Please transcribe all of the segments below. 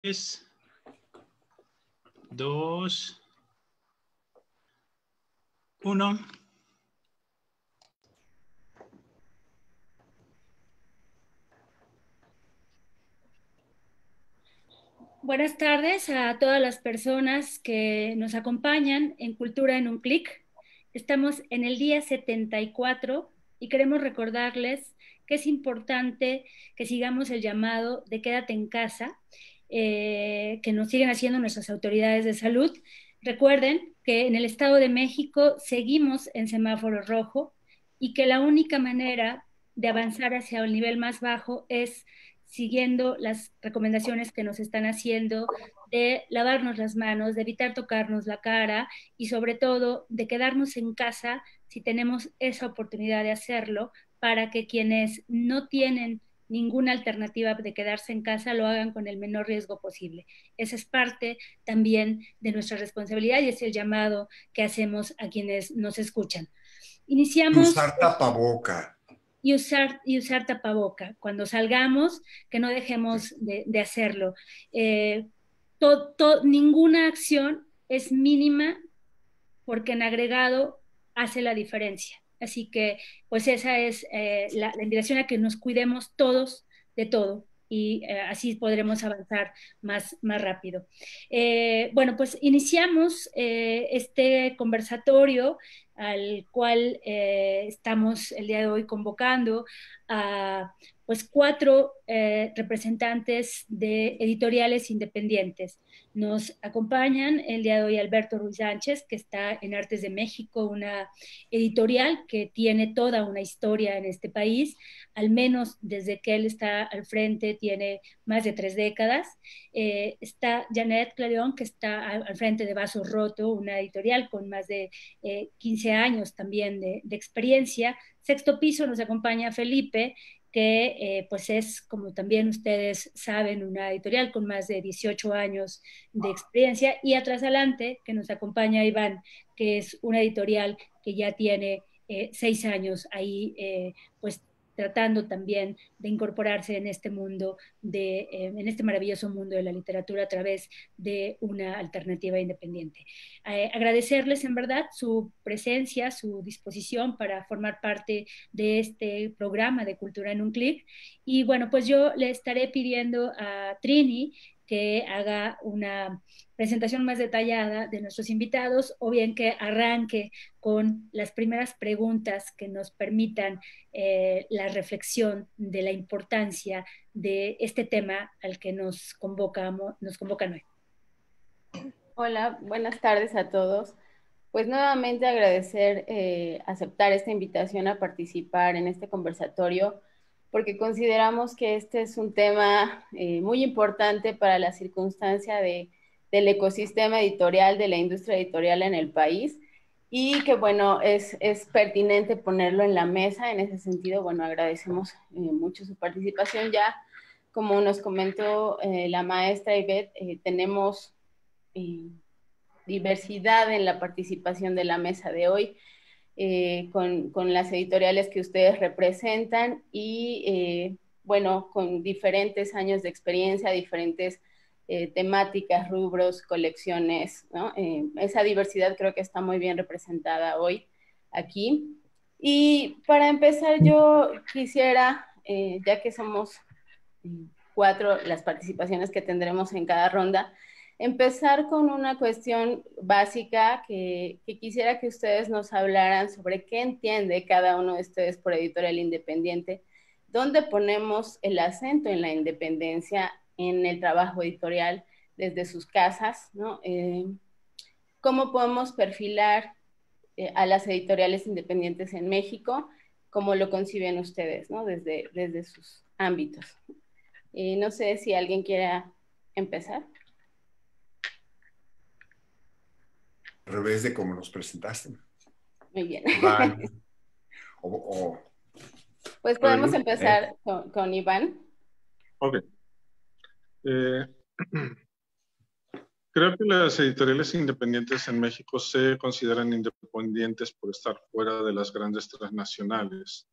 3, 2, 1. Buenas tardes a todas las personas que nos acompañan en Cultura en un Clic. Estamos en el día 74 y queremos recordarles que es importante que sigamos el llamado de quédate en casa, que nos siguen haciendo nuestras autoridades de salud. Recuerden que en el Estado de México seguimos en semáforo rojo y que la única manera de avanzar hacia el nivel más bajo es siguiendo las recomendaciones que nos están haciendo de lavarnos las manos, de evitar tocarnos la cara y sobre todo de quedarnos en casa si tenemos esa oportunidad de hacerlo, para que quienes no tienen ninguna alternativa de quedarse en casa lo hagan con el menor riesgo posible. Esa es parte también de nuestra responsabilidad y es el llamado que hacemos a quienes nos escuchan. Y Iniciamos usar tapaboca. y usar tapaboca. Cuando salgamos, que no dejemos de hacerlo. Ninguna acción es mínima porque en agregado hace la diferencia. Así que, pues esa es la invitación a que nos cuidemos todos de todo y así podremos avanzar más rápido. Bueno, pues iniciamos este conversatorio al cual estamos el día de hoy convocando a pues 4 representantes de editoriales independientes. Nos acompañan el día de hoy Alberto Ruiz Sánchez, que está en Artes de México, una editorial que tiene toda una historia en este país, al menos desde que él está al frente tiene más de 3 décadas. Está Janet Clarion, que está al frente de Vasos Roto, una editorial con más de 15 años también de experiencia. Sexto Piso nos acompaña Felipe, que pues es, como también ustedes saben, una editorial con más de 18 años de experiencia, y atrás adelante, que nos acompaña Iván, que es una editorial que ya tiene 6 años ahí, pues tratando también de incorporarse en este mundo, en este maravilloso mundo de la literatura a través de una alternativa independiente. Agradecerles en verdad su presencia, su disposición para formar parte de este programa de Cultura en un Clic. Y bueno, pues yo le estaré pidiendo a Trini que haga una presentación más detallada de nuestros invitados, o bien que arranque con las primeras preguntas que nos permitan la reflexión de la importancia de este tema al que nos convocan hoy. Hola, buenas tardes a todos. Pues nuevamente agradecer aceptar esta invitación a participar en este conversatorio, porque consideramos que este es un tema muy importante para la circunstancia del ecosistema editorial, de la industria editorial en el país, y que bueno, es pertinente ponerlo en la mesa. En ese sentido, bueno, agradecemos mucho su participación. Ya, como nos comentó la maestra Ivette, tenemos diversidad en la participación de la mesa de hoy, con las editoriales que ustedes representan y, bueno, con diferentes años de experiencia, diferentes temáticas, rubros, colecciones, ¿no? Esa diversidad creo que está muy bien representada hoy aquí. Y para empezar, yo quisiera, ya que somos 4 las participaciones que tendremos en cada ronda, empezar con una cuestión básica que quisiera que ustedes nos hablaran sobre qué entiende cada uno de ustedes por editorial independiente, dónde ponemos el acento en la independencia en el trabajo editorial desde sus casas, ¿no? ¿Cómo podemos perfilar a las editoriales independientes en México? ¿Cómo lo conciben ustedes, ¿no? Desde sus ámbitos. No sé si alguien quiera empezar. Al revés de cómo nos presentaste. Muy bien. Iván. Pues podemos empezar con Iván. Ok. Creo que las editoriales independientes en México se consideran independientes por estar fuera de las grandes transnacionales.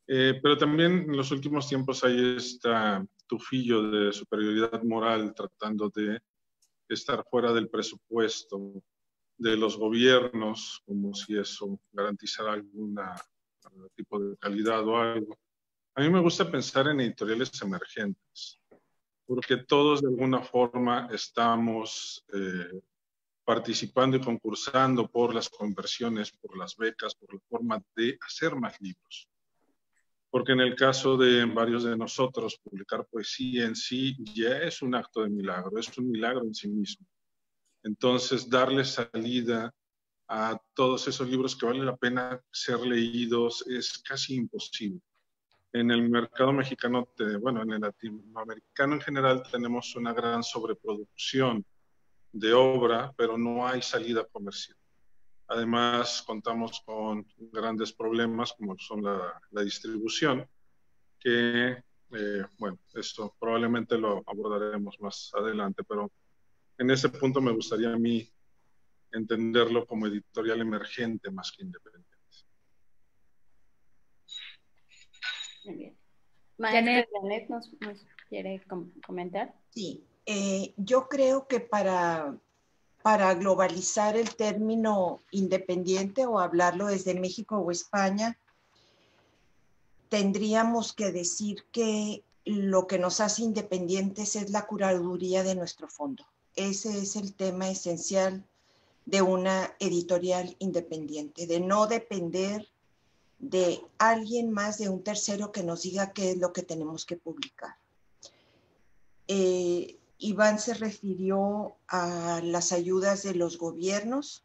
Pero también en los últimos tiempos hay esta tufillo de superioridad moral tratando de estar fuera del presupuesto de los gobiernos, como si eso garantizara algún tipo de calidad o algo. A mí me gusta pensar en editoriales emergentes, porque todos de alguna forma estamos participando y concursando por las conversiones, por las becas, por la forma de hacer más libros. Porque en el caso de varios de nosotros, publicar poesía en sí ya es un acto de milagro, es un milagro en sí mismo. Entonces, darle salida a todos esos libros que vale la pena ser leídos es casi imposible. En el mercado mexicano, bueno, en el latinoamericano en general, tenemos una gran sobreproducción de obra, pero no hay salida comercial. Además, contamos con grandes problemas como son la distribución, que, bueno, esto probablemente lo abordaremos más adelante, pero en ese punto me gustaría a mí entenderlo como editorial emergente más que independiente. Muy bien. Maestra Janet, ¿nos quiere comentar? Sí, yo creo que para globalizar el término independiente o hablarlo desde México o España, tendríamos que decir que lo que nos hace independientes es la curaduría de nuestro fondo. Ese es el tema esencial de una editorial independiente, de no depender de alguien más, de un tercero que nos diga qué es lo que tenemos que publicar. Iván se refirió a las ayudas de los gobiernos,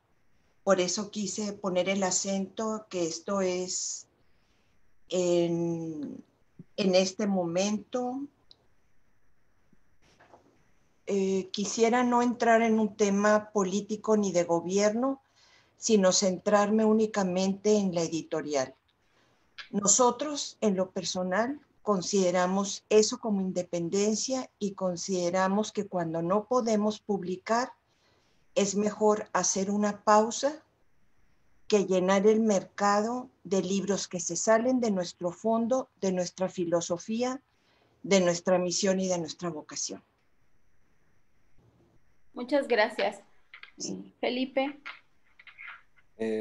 por eso quise poner el acento que esto es en este momento. Quisiera no entrar en un tema político ni de gobierno, sino centrarme únicamente en la editorial. Nosotros, en lo personal, consideramos eso como independencia y consideramos que cuando no podemos publicar, es mejor hacer una pausa que llenar el mercado de libros que se salen de nuestro fondo, de nuestra filosofía, de nuestra misión y de nuestra vocación. Muchas gracias. Felipe.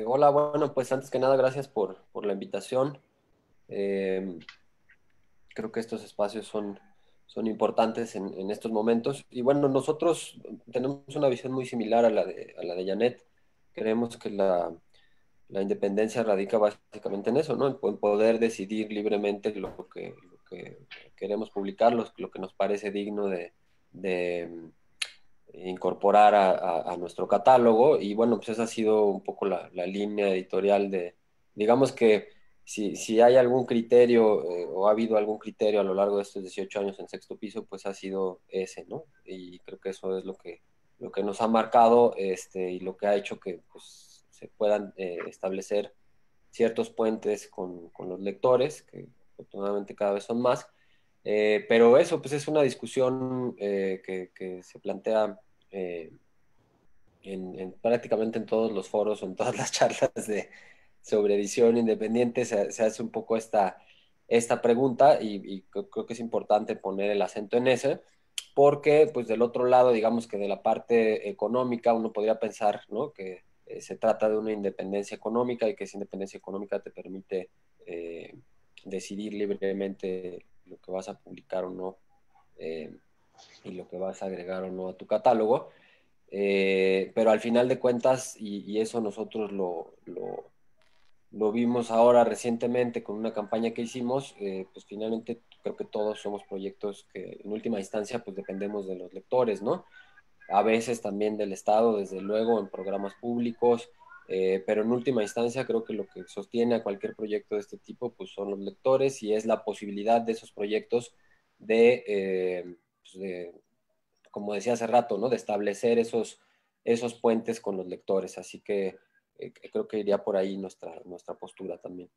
Hola, bueno, pues antes que nada, gracias por la invitación. Creo que estos espacios son importantes en estos momentos. Y bueno, nosotros tenemos una visión muy similar a la de Janet. Creemos que la independencia radica básicamente en eso, ¿no? En poder decidir libremente lo que queremos publicar, lo que nos parece digno de incorporar a nuestro catálogo. Y bueno, pues esa ha sido un poco la línea editorial digamos que si hay algún criterio o ha habido algún criterio a lo largo de estos 18 años en Sexto Piso, pues ha sido ese, ¿no? Y creo que eso es lo que nos ha marcado y lo que ha hecho que pues, se puedan establecer ciertos puentes con los lectores, que afortunadamente cada vez son más. Pero eso pues es una discusión que se plantea prácticamente en todos los foros o en todas las charlas sobre edición independiente se hace un poco esta pregunta y creo que es importante poner el acento en ese, porque pues del otro lado, digamos que de la parte económica, uno podría pensar, ¿no?, que se trata de una independencia económica y que esa independencia económica te permite decidir libremente lo que vas a publicar o no y lo que vas a agregar o no a tu catálogo. Pero al final de cuentas, y eso nosotros lo vimos ahora recientemente con una campaña que hicimos, pues finalmente creo que todos somos proyectos que en última instancia pues dependemos de los lectores, ¿no? A veces también del Estado, desde luego, en programas públicos, pero en última instancia creo que lo que sostiene a cualquier proyecto de este tipo pues son los lectores y es la posibilidad de esos proyectos como decía hace rato, ¿no?, de establecer esos puentes con los lectores. Así que creo que iría por ahí nuestra postura también.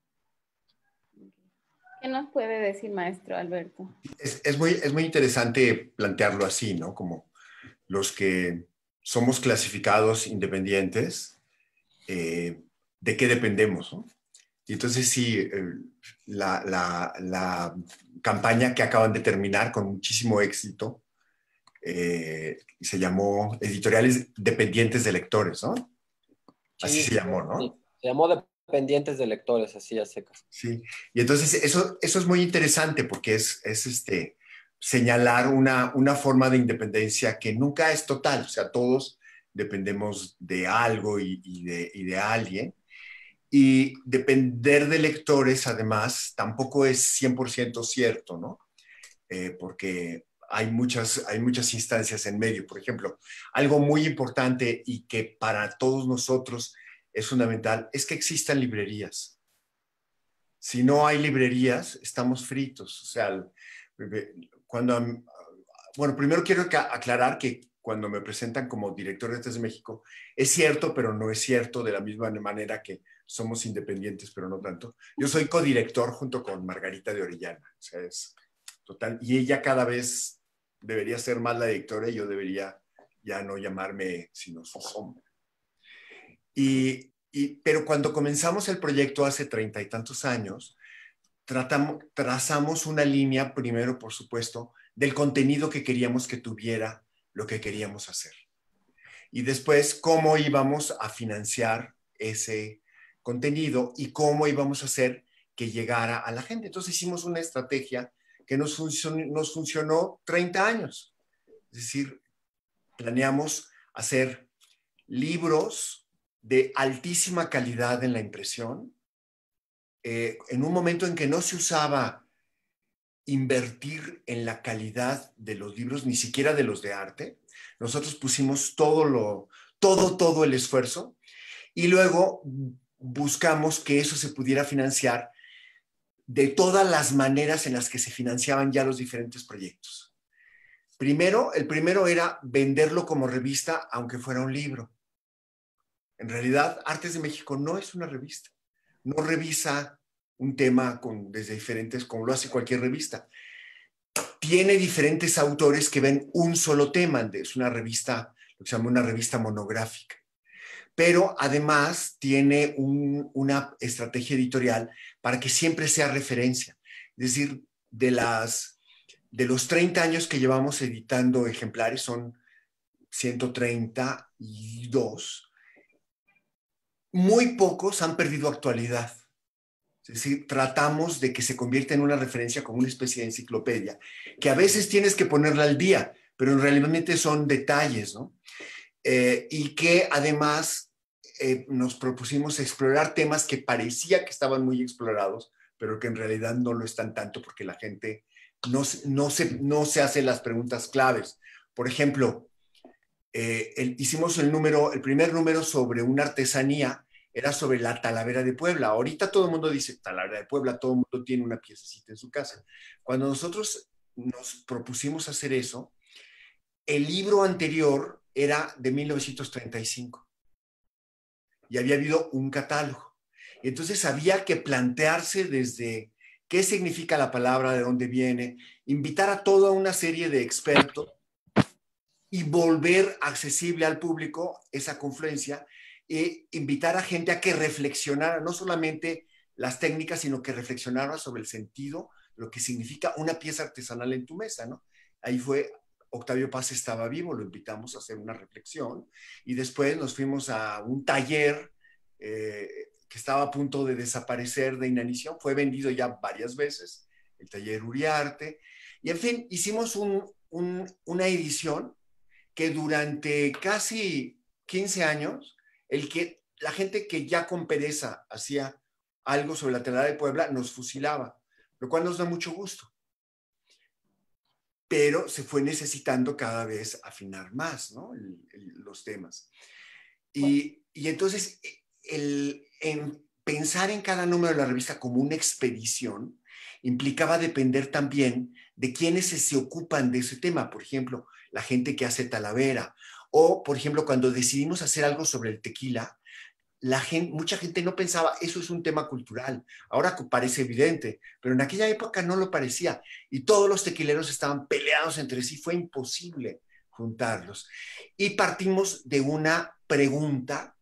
¿Qué nos puede decir, maestro Alberto? Es muy interesante plantearlo así, ¿no? Como los que somos clasificados independientes, ¿de qué dependemos, ¿no? Y entonces sí, la campaña que acaban de terminar con muchísimo éxito se llamó Editoriales Dependientes de Lectores, ¿no? Así Sí, se llamó, ¿no? sí. Se llamó Dependientes de Lectores, así a secas. Sí, y entonces eso es muy interesante porque es señalar una forma de independencia que nunca es total, o sea, todos dependemos de algo y de alguien, y depender de lectores además tampoco es 100% cierto, ¿no? Porque hay muchas instancias en medio. Por ejemplo, algo muy importante y que para todos nosotros es fundamental es que existan librerías. Si no hay librerías, estamos fritos. O sea, cuando, bueno, primero quiero aclarar que cuando me presentan como director de Artes de México, es cierto, pero no es cierto, de la misma manera que somos independientes, pero no tanto. Yo soy codirector junto con Margarita de Orellana. O sea, es total. Y ella cada vez debería ser más la directora y yo debería ya no llamarme sino su sombra. Pero cuando comenzamos el proyecto hace 30 y tantos años, trazamos una línea, primero, por supuesto, del contenido que queríamos que tuviera lo que queríamos hacer. Y después, cómo íbamos a financiar ese contenido y cómo íbamos a hacer que llegara a la gente. Entonces hicimos una estrategia que nos funcionó 30 años. Es decir, planeamos hacer libros de altísima calidad en la impresión, en un momento en que no se usaba invertir en la calidad de los libros, ni siquiera de los de arte. Nosotros pusimos todo el esfuerzo y luego buscamos que eso se pudiera financiar de todas las maneras en las que se financiaban ya los diferentes proyectos. El primero era venderlo como revista, aunque fuera un libro. En realidad, Artes de México no es una revista. No revisa un tema desde diferentes, como lo hace cualquier revista. Tiene diferentes autores que ven un solo tema. Es una revista, lo que se llama una revista monográfica. Pero además tiene una estrategia editorial para que siempre sea referencia. Es decir, de los 30 años que llevamos editando ejemplares, son 132, muy pocos han perdido actualidad. Es decir, tratamos de que se convierta en una referencia como una especie de enciclopedia, que a veces tienes que ponerla al día, pero en realidad son detalles, ¿no? Y que además nos propusimos explorar temas que parecía que estaban muy explorados, pero que en realidad no lo están tanto porque la gente no se hace las preguntas claves. Por ejemplo, hicimos el primer número sobre una artesanía, era sobre la Talavera de Puebla. Ahorita todo el mundo dice Talavera de Puebla, todo el mundo tiene una piececita en su casa. Cuando nosotros nos propusimos hacer eso, el libro anterior era de 1935 y había habido un catálogo. Entonces había que plantearse desde qué significa la palabra, de dónde viene, invitar a toda una serie de expertos y volver accesible al público esa confluencia e invitar a gente a que reflexionara, no solamente las técnicas, sino que reflexionara sobre el sentido, lo que significa una pieza artesanal en tu mesa, ¿no? Ahí fue, Octavio Paz estaba vivo, lo invitamos a hacer una reflexión y después nos fuimos a un taller que estaba a punto de desaparecer de inanición, fue vendido ya varias veces, el taller Uriarte, y en fin, hicimos una edición que durante casi 15 años, la gente que ya con pereza hacía algo sobre la Talavera de Puebla nos fusilaba, lo cual nos da mucho gusto. Pero se fue necesitando cada vez afinar más, ¿no? Los temas. Y entonces, pensar en cada número de la revista como una expedición implicaba depender también de quienes se ocupan de ese tema. Por ejemplo, la gente que hace Talavera. O, por ejemplo, cuando decidimos hacer algo sobre el tequila, mucha gente no pensaba, eso es un tema cultural. Ahora parece evidente, pero en aquella época no lo parecía. Y todos los tequileros estaban peleados entre sí, fue imposible juntarlos. Y partimos de una pregunta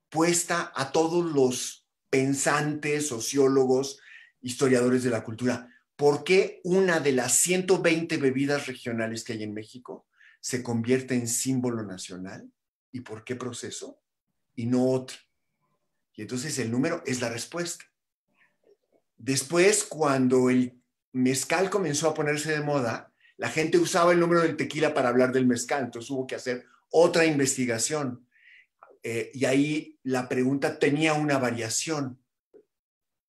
puesta a todos los pensantes, sociólogos, historiadores de la cultura. ¿Por qué una de las 120 bebidas regionales que hay en México se convierte en símbolo nacional? ¿Y por qué proceso? Y no otro. Y entonces el número es la respuesta. Después, cuando el mezcal comenzó a ponerse de moda, la gente usaba el número del tequila para hablar del mezcal, entonces hubo que hacer otra investigación. Y ahí la pregunta tenía una variación.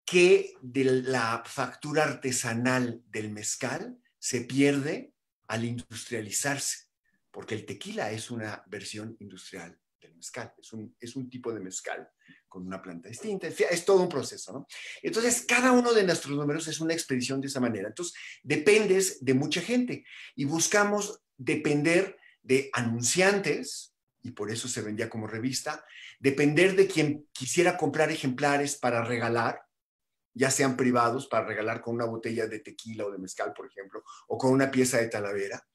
¿Qué de la factura artesanal del mezcal se pierde al industrializarse? Porque el tequila es una versión industrial del mezcal, es un tipo de mezcal con una planta distinta, es todo un proceso, ¿no? Entonces, cada uno de nuestros números es una expedición de esa manera. Entonces, dependes de mucha gente y buscamos depender de anunciantes, y por eso se vendía como revista, depender de quien quisiera comprar ejemplares para regalar, ya sean privados, para regalar con una botella de tequila o de mezcal, por ejemplo, o con una pieza de Talavera,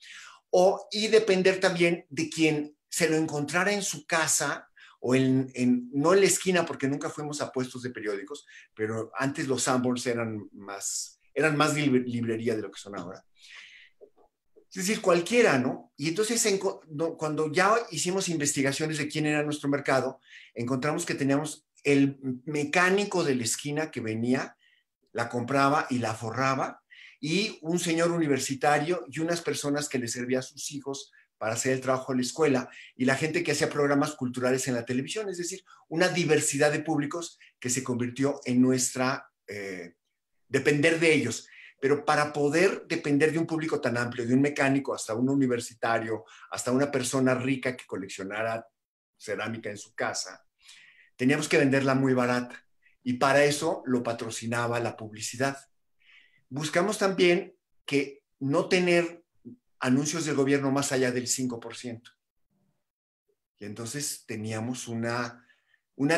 y depender también de quien se lo encontrara en su casa o no en la esquina, porque nunca fuimos a puestos de periódicos, pero antes los Sanborns eran más librería de lo que son ahora. Es decir, cualquiera, ¿no? Y entonces cuando ya hicimos investigaciones de quién era nuestro mercado, encontramos que teníamos el mecánico de la esquina que venía, la compraba y la forraba, y un señor universitario y unas personas que le servían a sus hijos para hacer el trabajo de la escuela, y la gente que hacía programas culturales en la televisión, es decir, una diversidad de públicos que se convirtió en nuestra, depender de ellos. Pero para poder depender de un público tan amplio, de un mecánico hasta un universitario, hasta una persona rica que coleccionara cerámica en su casa, teníamos que venderla muy barata. Y para eso lo patrocinaba la publicidad. Buscamos también que no tener anuncios del gobierno más allá del 5%. Y entonces teníamos una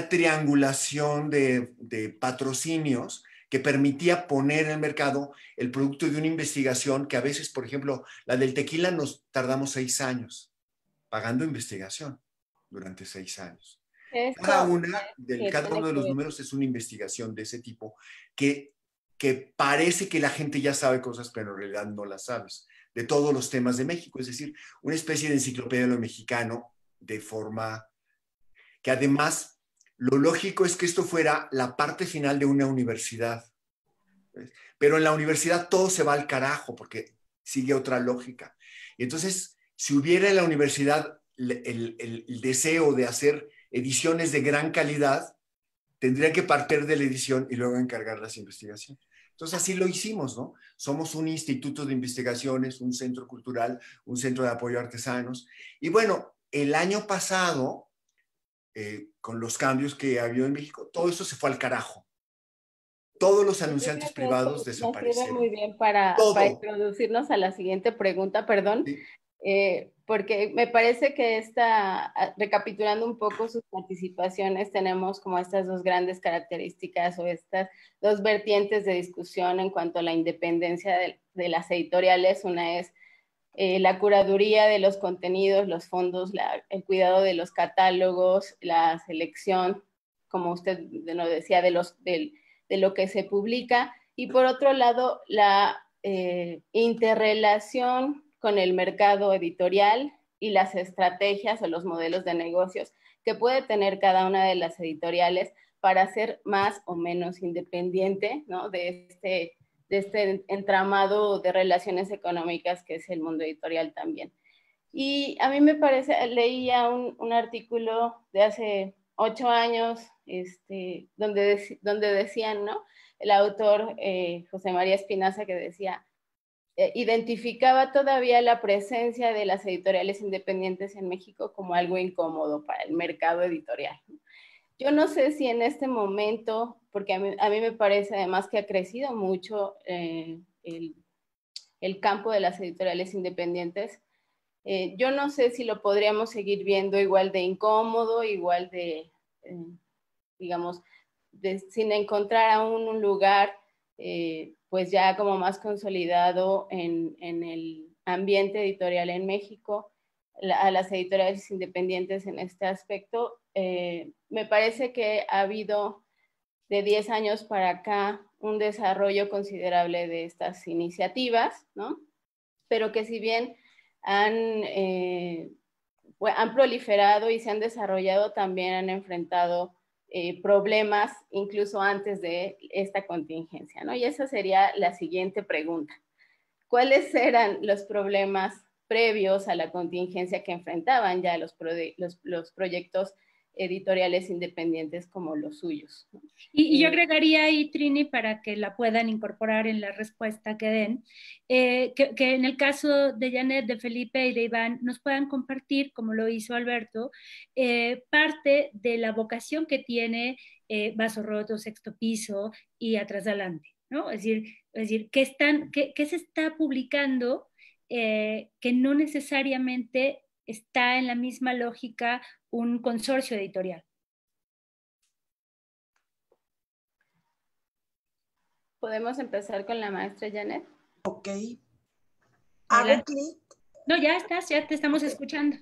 triangulación de patrocinios que permitía poner en el mercado el producto de una investigación que a veces, por ejemplo, la del tequila nos tardamos 6 años pagando investigación durante 6 años. Cada uno de los números es una investigación de ese tipo que parece que la gente ya sabe cosas, pero en realidad no las sabes, de todos los temas de México. Es decir, una especie de enciclopedia de lo mexicano, de forma que además lo lógico es que esto fuera la parte final de una universidad. Pero en la universidad todo se va al carajo porque sigue otra lógica. Y entonces, si hubiera en la universidad el deseo de hacer ediciones de gran calidad, tendría que partir de la edición y luego encargar las investigaciones. Entonces así lo hicimos, ¿no? Somos un instituto de investigaciones, un centro cultural, un centro de apoyo a artesanos. Y bueno, el año pasado, con los cambios que ha habido en México, todo eso se fue al carajo. Todos los anunciantes privados desaparecieron. Me sirve muy bien para introducirnos a la siguiente pregunta, perdón. Sí. Porque me parece que recapitulando un poco sus participaciones, tenemos como estas dos grandes características o estas dos vertientes de discusión en cuanto a la independencia de las editoriales. Una es la curaduría de los contenidos, los fondos, el cuidado de los catálogos, la selección, como usted nos decía, de lo que se publica, y por otro lado, la interrelación con el mercado editorial y las estrategias o los modelos de negocios que puede tener cada una de las editoriales para ser más o menos independiente, ¿no?, de este entramado de relaciones económicas que es el mundo editorial también. Y a mí me parece, leía un artículo de hace 8 años, donde decían, ¿no?, el autor José María Espinaza, que decía, identificaba todavía la presencia de las editoriales independientes en México como algo incómodo para el mercado editorial. Yo no sé si en este momento, porque a mí me parece además que ha crecido mucho el campo de las editoriales independientes. Yo no sé si lo podríamos seguir viendo igual de incómodo, igual de, digamos, sin encontrar aún un lugar pues ya como más consolidado en el ambiente editorial en México, a las editoriales independientes en este aspecto. Me parece que ha habido de 10 años para acá un desarrollo considerable de estas iniciativas, ¿no? Pero que si bien han proliferado y se han desarrollado, también han enfrentado problemas incluso antes de esta contingencia, ¿no? Y esa sería la siguiente pregunta. ¿Cuáles eran los problemas previos a la contingencia que enfrentaban ya los proyectos editoriales independientes como los suyos? Y yo agregaría ahí, Trini, para que la puedan incorporar en la respuesta que den, que en el caso de Janet, de Felipe y de Iván nos puedan compartir, como lo hizo Alberto, parte de la vocación que tiene Vaso Roto, Sexto Piso y Atrás de Adelante, ¿no? Es decir, ¿qué se está publicando que no necesariamente está en la misma lógica un consorcio editorial? ¿Podemos empezar con la maestra Janet? Ok. ¿Hago clic? No, ya estás, ya te estamos escuchando.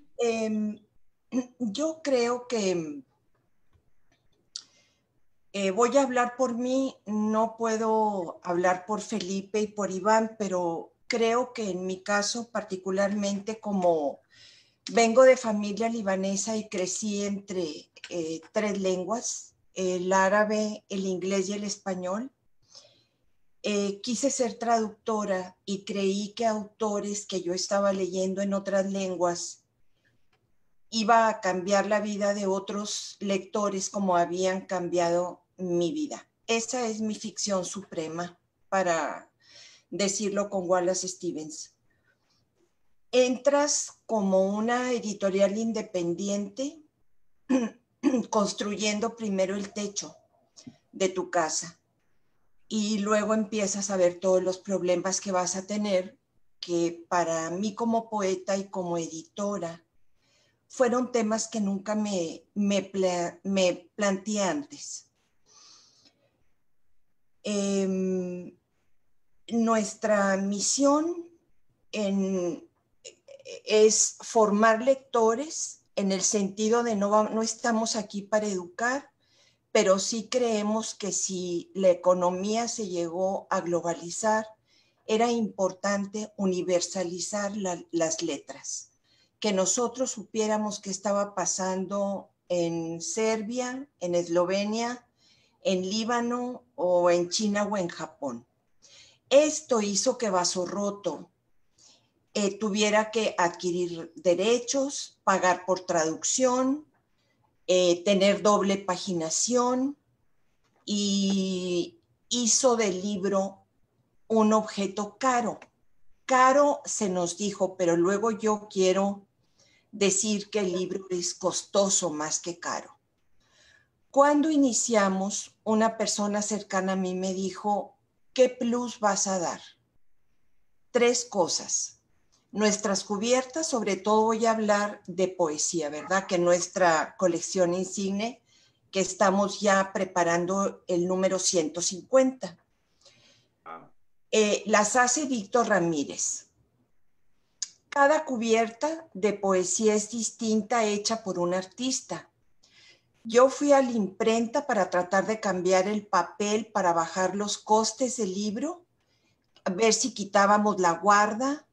Yo creo que voy a hablar por mí, no puedo hablar por Felipe y por Iván, pero creo que en mi caso particularmente, como vengo de familia libanesa y crecí entre 3 lenguas, el árabe, el inglés y el español, quise ser traductora y creí que autores que yo estaba leyendo en otras lenguas iba a cambiar la vida de otros lectores como habían cambiado mi vida. Esa es mi ficción suprema, para decirlo con Wallace Stevens. Entras como una editorial independiente construyendo primero el techo de tu casa y luego empiezas a ver todos los problemas que vas a tener, que para mí como poeta y como editora fueron temas que nunca me planteé antes. Nuestra misión es formar lectores en el sentido de no estamos aquí para educar, pero sí creemos que si la economía se llegó a globalizar, era importante universalizar las letras, que nosotros supiéramos qué estaba pasando en Serbia, en Eslovenia, en Líbano o en China o en Japón. Esto hizo que Vaso Roto tuviera que adquirir derechos, pagar por traducción, tener doble paginación, y hizo del libro un objeto caro. Caro se nos dijo, pero luego yo quiero decir que el libro es costoso más que caro. Cuando iniciamos, una persona cercana a mí me dijo, ¿qué plus vas a dar? 3 cosas. Nuestras cubiertas, sobre todo voy a hablar de poesía, ¿verdad? Que nuestra colección insigne, que estamos ya preparando el número 150. Las hace Víctor Ramírez. Cada cubierta de poesía es distinta, hecha por un artista. Yo fui a la imprenta para tratar de cambiar el papel, para bajar los costes del libro, a ver si quitábamos la guarda,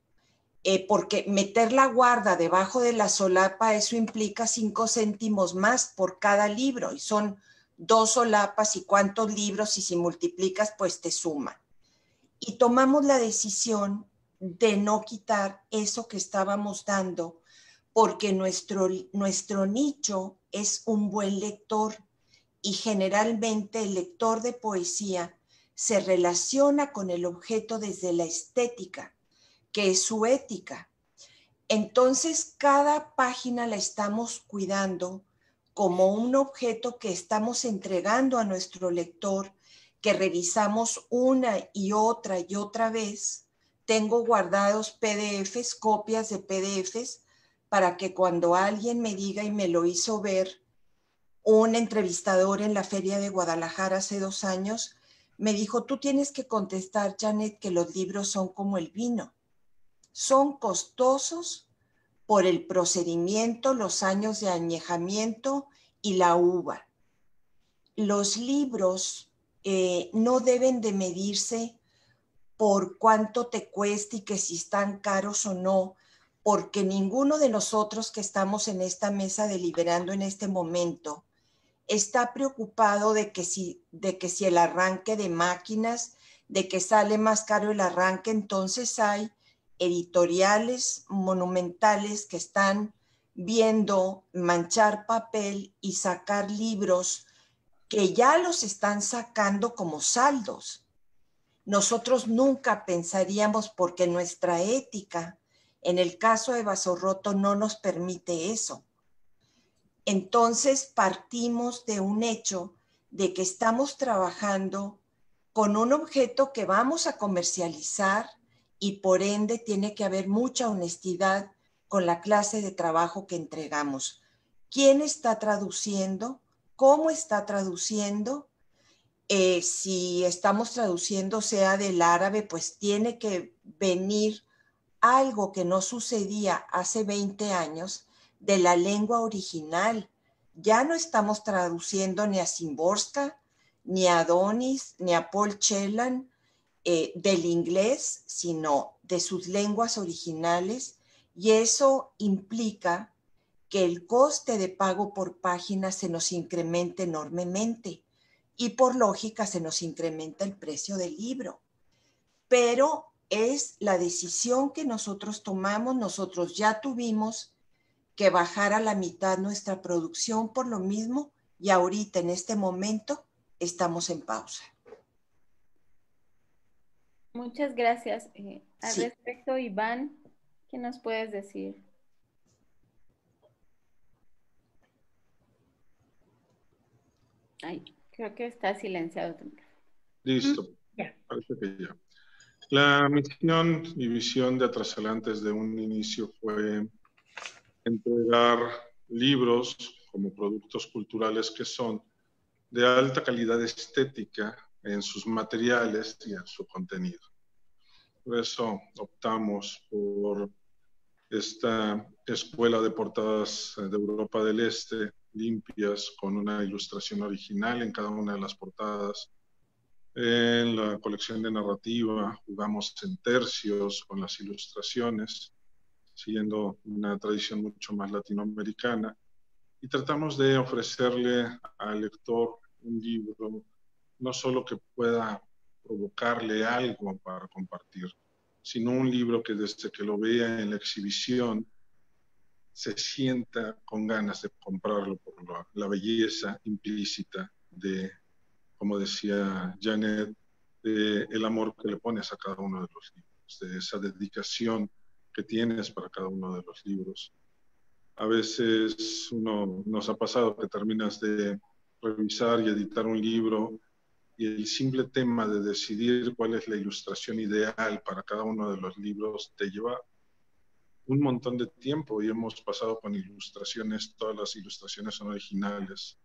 porque meter la guarda debajo de la solapa, eso implica 5 céntimos más por cada libro, y son 2 solapas, y cuántos libros, y si multiplicas, pues te suma. Y tomamos la decisión de no quitar eso que estábamos dando, porque nuestro nicho es un buen lector, y generalmente el lector de poesía se relaciona con el objeto desde la estética, que es su ética. Entonces, cada página la estamos cuidando como un objeto que estamos entregando a nuestro lector, que revisamos una y otra vez. Tengo guardados PDFs, copias de PDFs, para que cuando alguien me diga, y me lo hizo ver un entrevistador en la Feria de Guadalajara hace 2 años, me dijo, tú tienes que contestar, Janet, que los libros son como el vino. Son costosos por el procedimiento, los años de añejamiento y la uva. los libros no deben de medirse por cuánto te cuesta y que si están caros o no, porque ninguno de nosotros que estamos en esta mesa deliberando en este momento está preocupado de que si el arranque de máquinas, de que sale más caro el arranque. Entonces hay editoriales monumentales que están viendo manchar papel y sacar libros que ya los están sacando como saldos. Nosotros nunca pensaríamos, porque nuestra ética, en el caso de Vaso Roto, no nos permite eso. Entonces partimos de un hecho de que estamos trabajando con un objeto que vamos a comercializar y por ende tiene que haber mucha honestidad con la clase de trabajo que entregamos. ¿Quién está traduciendo? ¿Cómo está traduciendo? Si estamos traduciendo sea del árabe, pues tiene que venir algo que no sucedía hace 20 años de la lengua original. Ya no estamos traduciendo ni a Szymborska, ni a Adonis, ni a Paul Celan del inglés, sino de sus lenguas originales, y eso implica que el coste de pago por página se nos incrementa enormemente y por lógica se nos incrementa el precio del libro. Pero es la decisión que nosotros tomamos. Nosotros ya tuvimos que bajar a la mitad nuestra producción por lo mismo y ahorita en este momento estamos en pausa. Muchas gracias. Al Sí. respecto, Iván, ¿qué nos puedes decir? Ay, creo que está silenciado tu micrófono. Listo. Ya. Parece que ya. La misión y visión de Atrasalante desde un inicio fue entregar libros como productos culturales que son de alta calidad estética en sus materiales y en su contenido. Por eso optamos por esta escuela de portadas de Europa del Este, limpias, con una ilustración original en cada una de las portadas. En la colección de narrativa jugamos en tercios con las ilustraciones, siguiendo una tradición mucho más latinoamericana, y tratamos de ofrecerle al lector un libro no solo que pueda provocarle algo para compartir, sino un libro que desde que lo vea en la exhibición se sienta con ganas de comprarlo por la belleza implícita de, como decía Janet, el amor que le pones a cada uno de los libros, de esa dedicación que tienes para cada uno de los libros. A veces nos ha pasado que terminas de revisar y editar un libro y el simple tema de decidir cuál es la ilustración ideal para cada uno de los libros te lleva un montón de tiempo, y hemos pasado con ilustraciones, todas las ilustraciones son originales,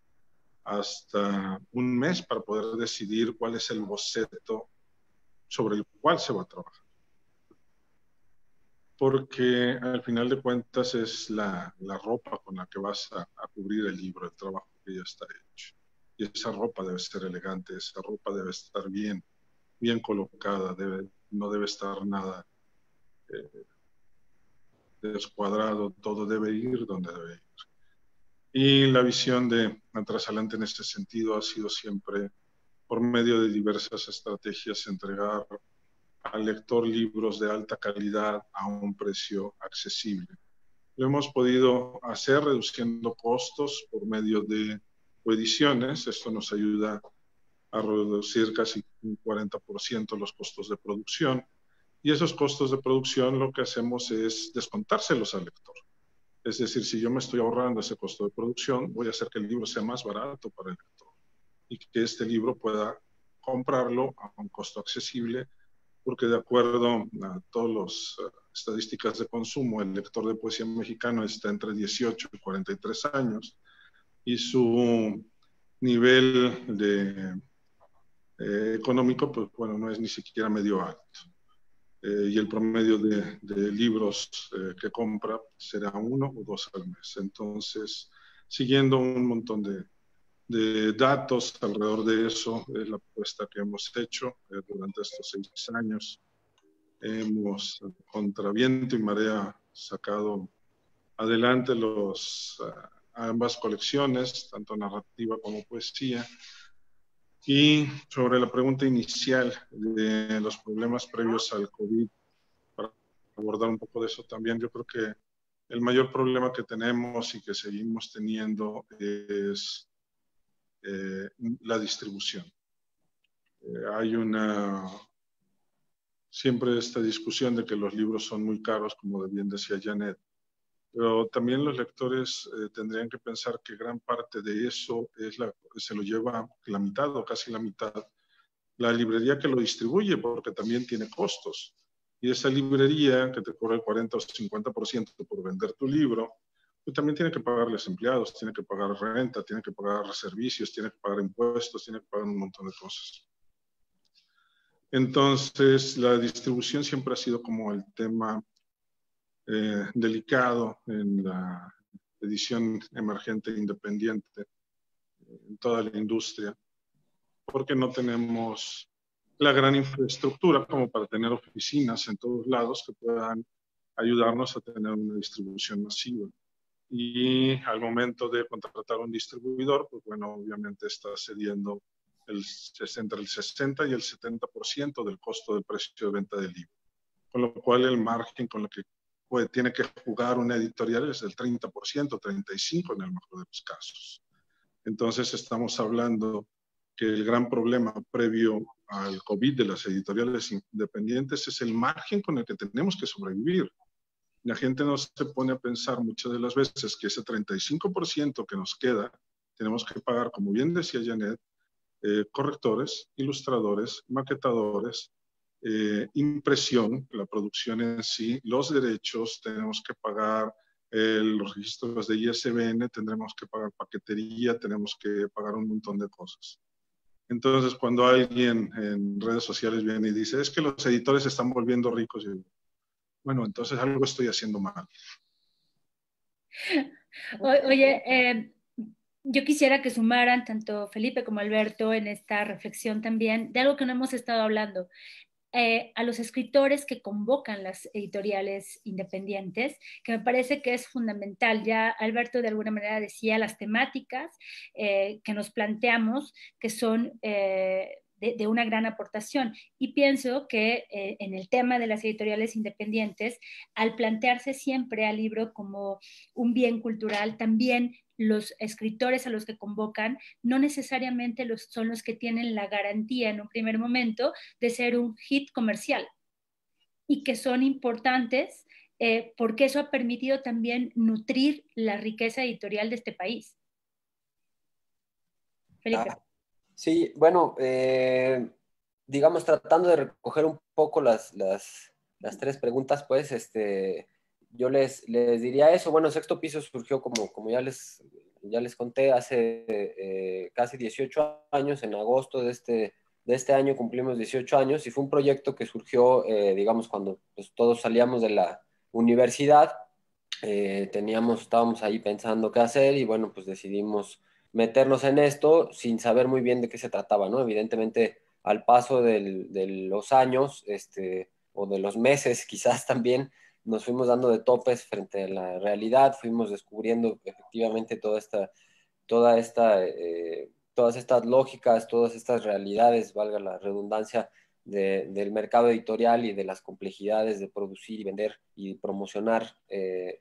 hasta un mes para poder decidir cuál es el boceto sobre el cual se va a trabajar. Porque al final de cuentas es la ropa con la que vas a cubrir el libro, el trabajo que ya está hecho. Y esa ropa debe ser elegante, esa ropa debe estar bien colocada, no debe estar nada descuadrado, todo debe ir donde debe ir. Y la visión de Atrasalante en este sentido ha sido siempre, por medio de diversas estrategias, entregar al lector libros de alta calidad a un precio accesible. Lo hemos podido hacer reduciendo costos por medio de coediciones. Esto nos ayuda a reducir casi un 40% los costos de producción. Y esos costos de producción lo que hacemos es descontárselos al lector. Es decir, si yo me estoy ahorrando ese costo de producción, voy a hacer que el libro sea más barato para el lector y que este libro pueda comprarlo a un costo accesible, porque de acuerdo a todas las estadísticas de consumo, el lector de poesía mexicano está entre 18 y 43 años y su nivel económico, pues bueno, no es ni siquiera medio alto. Y el promedio de libros que compra será 1 o 2 al mes. Entonces, siguiendo un montón de de datos alrededor de eso. Es la apuesta que hemos hecho durante estos 6 años. Hemos, contra viento y marea, sacado adelante ambas colecciones, tanto narrativa como poesía. Y sobre la pregunta inicial de los problemas previos al COVID, para abordar un poco de eso también, yo creo que el mayor problema que tenemos y que seguimos teniendo es la distribución. Hay siempre esta discusión de que los libros son muy caros, como bien decía Janet, pero también los lectores tendrían que pensar que gran parte de eso se lo lleva la mitad o casi la mitad la librería que lo distribuye, porque también tiene costos. Y esa librería que te cobra el 40 o 50% por vender tu libro, pues también tiene que pagarles empleados, tiene que pagar renta, tiene que pagar servicios, tiene que pagar impuestos, tiene que pagar un montón de cosas. Entonces, la distribución siempre ha sido como el tema delicado en la edición emergente independiente en toda la industria, porque no tenemos la gran infraestructura como para tener oficinas en todos lados que puedan ayudarnos a tener una distribución masiva. Y al momento de contratar un distribuidor, pues bueno, obviamente está cediendo entre el 60 y el 70% del costo del precio de venta del libro. Con lo cual el margen con lo que tiene que jugar una editorial es del 30%, 35% en el mejor de los casos. Entonces estamos hablando que el gran problema previo al COVID de las editoriales independientes es el margen con el que tenemos que sobrevivir. La gente no se pone a pensar muchas de las veces que ese 35% que nos queda, tenemos que pagar, como bien decía Janet, correctores, ilustradores, maquetadores, impresión, la producción en sí, los derechos, tenemos que pagar los registros de ISBN, tendremos que pagar paquetería, tenemos que pagar un montón de cosas. Entonces, cuando alguien en redes sociales viene y dice, es que los editores se están volviendo ricos, y bueno, entonces algo estoy haciendo mal. Oye, yo quisiera que sumaran tanto Felipe como Alberto en esta reflexión también de algo que no hemos estado hablando. A los escritores que convocan las editoriales independientes, que me parece que es fundamental. Ya Alberto de alguna manera decía las temáticas que nos planteamos, que son de una gran aportación. Y pienso que en el tema de las editoriales independientes, al plantearse siempre al libro como un bien cultural, también los escritores a los que convocan no necesariamente son los que tienen la garantía en un primer momento de ser un hit comercial y que son importantes porque eso ha permitido también nutrir la riqueza editorial de este país. Felipe. Sí, bueno, digamos, tratando de recoger un poco las 3 preguntas, pues, yo les diría eso. Bueno, Sexto Piso surgió, como ya les conté, hace casi 18 años. En agosto de este año cumplimos 18 años, y fue un proyecto que surgió, digamos, cuando pues, todos salíamos de la universidad. Estábamos ahí pensando qué hacer, y bueno, pues decidimos meternos en esto sin saber muy bien de qué se trataba, ¿no? Evidentemente, al paso de los años, o de los meses quizás también, nos fuimos dando de topes frente a la realidad, fuimos descubriendo efectivamente todas estas lógicas, todas estas realidades, valga la redundancia, del mercado editorial y de las complejidades de producir y vender y promocionar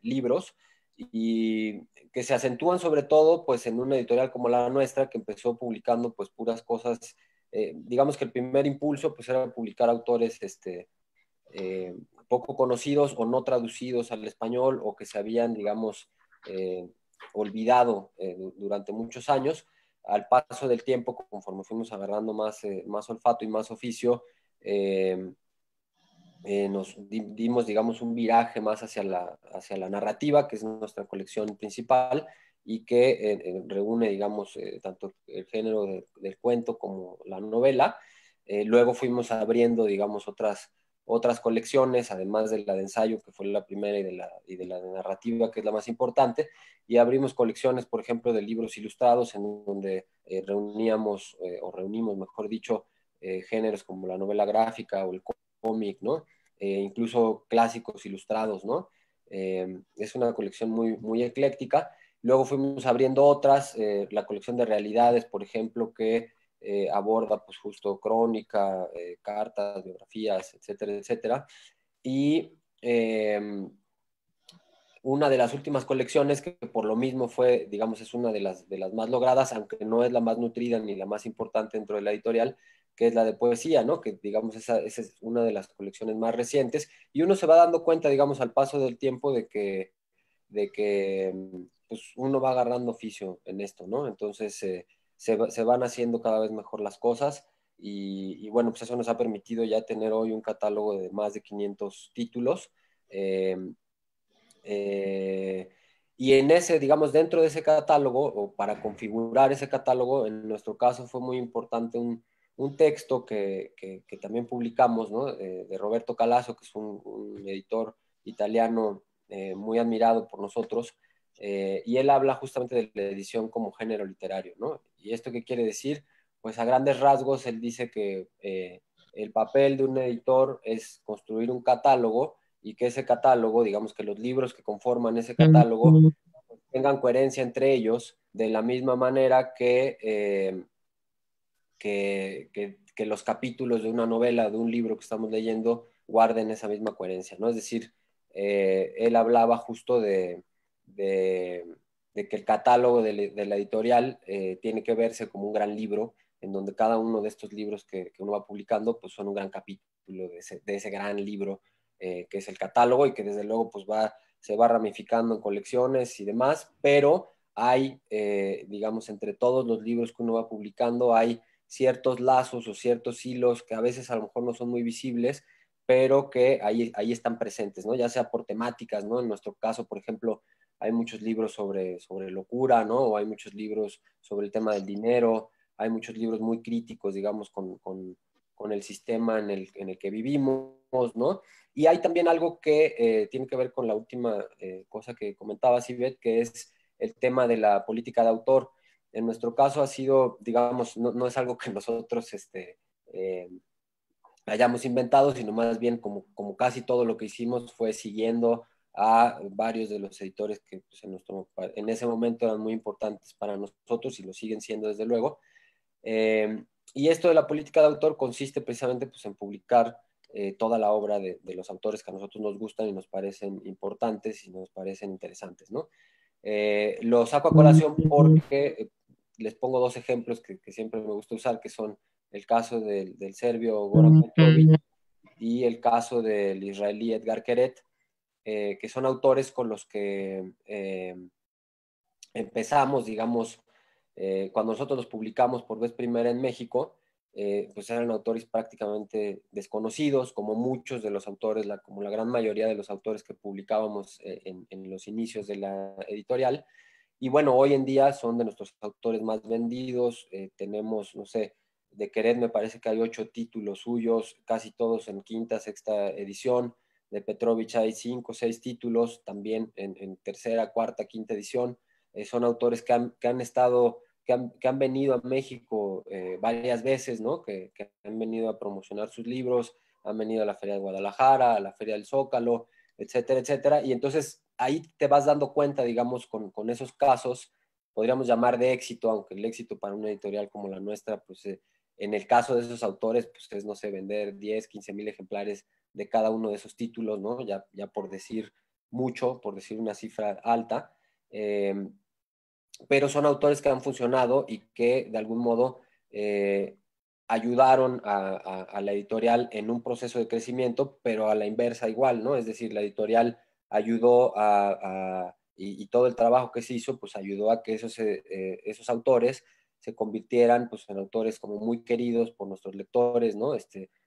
libros, y que se acentúan sobre todo pues en una editorial como la nuestra, que empezó publicando pues puras cosas. Digamos que el primer impulso pues era publicar autores poco conocidos o no traducidos al español, o que se habían, digamos, olvidado durante muchos años. Al paso del tiempo, conforme fuimos agarrando más olfato y más oficio, nos dimos, digamos, un viraje más hacia la narrativa, que es nuestra colección principal, y que reúne, digamos, tanto el género del cuento como la novela. Luego fuimos abriendo, digamos, otras colecciones, además de la de ensayo, que fue la primera, y de la de narrativa, que es la más importante, y abrimos colecciones, por ejemplo, de libros ilustrados, en donde reunimos, mejor dicho, géneros como la novela gráfica o el cómic, ¿no? Incluso clásicos ilustrados, ¿no? Es una colección muy, muy ecléctica. Luego fuimos abriendo otras, la colección de realidades, por ejemplo, que aborda pues justo crónica, cartas, biografías, etcétera, etcétera. Y una de las últimas colecciones, que por lo mismo fue, digamos, es una de las más logradas, aunque no es la más nutrida ni la más importante dentro de la editorial, que es la de poesía, ¿no? Que, digamos, esa es una de las colecciones más recientes, y uno se va dando cuenta, digamos, al paso del tiempo de que pues, uno va agarrando oficio en esto, ¿no? Entonces, se van haciendo cada vez mejor las cosas, y bueno, pues eso nos ha permitido ya tener hoy un catálogo de más de 500 títulos, y en ese, digamos, dentro de ese catálogo, o para configurar ese catálogo, en nuestro caso fue muy importante un texto que también publicamos, ¿no? De Roberto Calasso, que es un editor italiano muy admirado por nosotros, y él habla justamente de la edición como género literario, ¿no? ¿Y esto qué quiere decir? Pues a grandes rasgos él dice que el papel de un editor es construir un catálogo, y que ese catálogo, digamos que los libros que conforman ese catálogo tengan coherencia entre ellos, de la misma manera que los capítulos de una novela, de un libro que estamos leyendo, guarden esa misma coherencia, ¿no? Es decir, él hablaba justo de que el catálogo de la editorial tiene que verse como un gran libro, en donde cada uno de estos libros que uno va publicando, pues son un gran capítulo de ese gran libro que es el catálogo, y que desde luego pues se va ramificando en colecciones y demás, pero hay, digamos, entre todos los libros que uno va publicando, hay ciertos lazos o ciertos hilos que a veces a lo mejor no son muy visibles, pero que ahí están presentes, ¿no? Ya sea por temáticas, ¿no? En nuestro caso, por ejemplo, hay muchos libros sobre locura, ¿no? O hay muchos libros sobre el tema del dinero, hay muchos libros muy críticos, digamos, con el sistema en el que vivimos, ¿no? Y hay también algo que tiene que ver con la última cosa que comentaba Ivette, que es el tema de la política de autor. En nuestro caso ha sido, digamos, no es algo que nosotros hayamos inventado, sino más bien como casi todo lo que hicimos fue siguiendo a varios de los editores que pues, en ese momento eran muy importantes para nosotros, y lo siguen siendo desde luego. Y esto de la política de autor consiste precisamente pues, en publicar toda la obra de los autores que a nosotros nos gustan y nos parecen importantes y nos parecen interesantes, ¿no? Lo saco a colación porque les pongo dos ejemplos que siempre me gusta usar, que son el caso del serbio Goran Petrović y el caso del israelí Edgar Keret, que son autores con los que empezamos, digamos, cuando nosotros los publicamos por vez primera en México, pues eran autores prácticamente desconocidos, como muchos de los autores, como la gran mayoría de los autores que publicábamos en los inicios de la editorial. Y bueno, hoy en día son de nuestros autores más vendidos. Tenemos, no sé, de Keret me parece que hay 8 títulos suyos, casi todos en quinta, sexta edición. De Petrović hay 5 o 6 títulos, también en tercera, cuarta, quinta edición. Son autores que han estado, que han venido a México varias veces, ¿no? Que han venido a promocionar sus libros, han venido a la Feria de Guadalajara, a la Feria del Zócalo, etcétera, etcétera. Y entonces ahí te vas dando cuenta, digamos, con esos casos, podríamos llamar de éxito, aunque el éxito para una editorial como la nuestra, pues en el caso de esos autores, pues es, no sé, vender 10, 15 mil ejemplares de cada uno de esos títulos, ¿no? Ya por decir mucho, por decir una cifra alta. Pero son autores que han funcionado y que de algún modo ayudaron a la editorial en un proceso de crecimiento, pero a la inversa igual, ¿no? Es decir, la editorial ayudó y todo el trabajo que se hizo, pues ayudó a que esos autores se convirtieran pues, en autores como muy queridos por nuestros lectores, ¿no?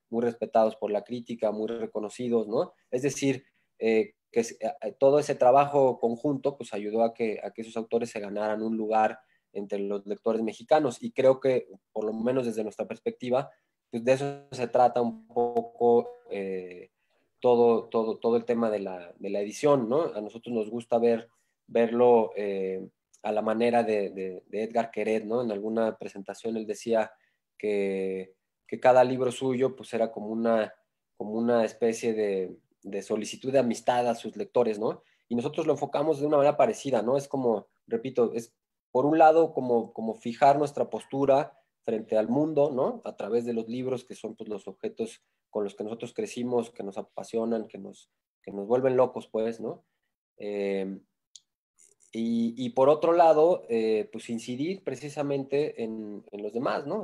Muy respetados por la crítica, muy reconocidos, ¿no? Es decir, que todo ese trabajo conjunto pues ayudó a que esos autores se ganaran un lugar entre los lectores mexicanos, y creo que por lo menos desde nuestra perspectiva pues de eso se trata un poco todo el tema de la edición, ¿no? A nosotros nos gusta verlo a la manera de Edgar Queret, ¿no? En alguna presentación él decía que cada libro suyo pues era como una especie de solicitud de amistad a sus lectores, ¿no? Y nosotros lo enfocamos de una manera parecida, ¿no? Es como, repito, es por un lado como fijar nuestra postura frente al mundo, ¿no? A través de los libros, que son pues los objetos con los que nosotros crecimos, que nos apasionan, que nos vuelven locos, pues, ¿no? Y por otro lado, pues incidir precisamente en los demás, ¿no?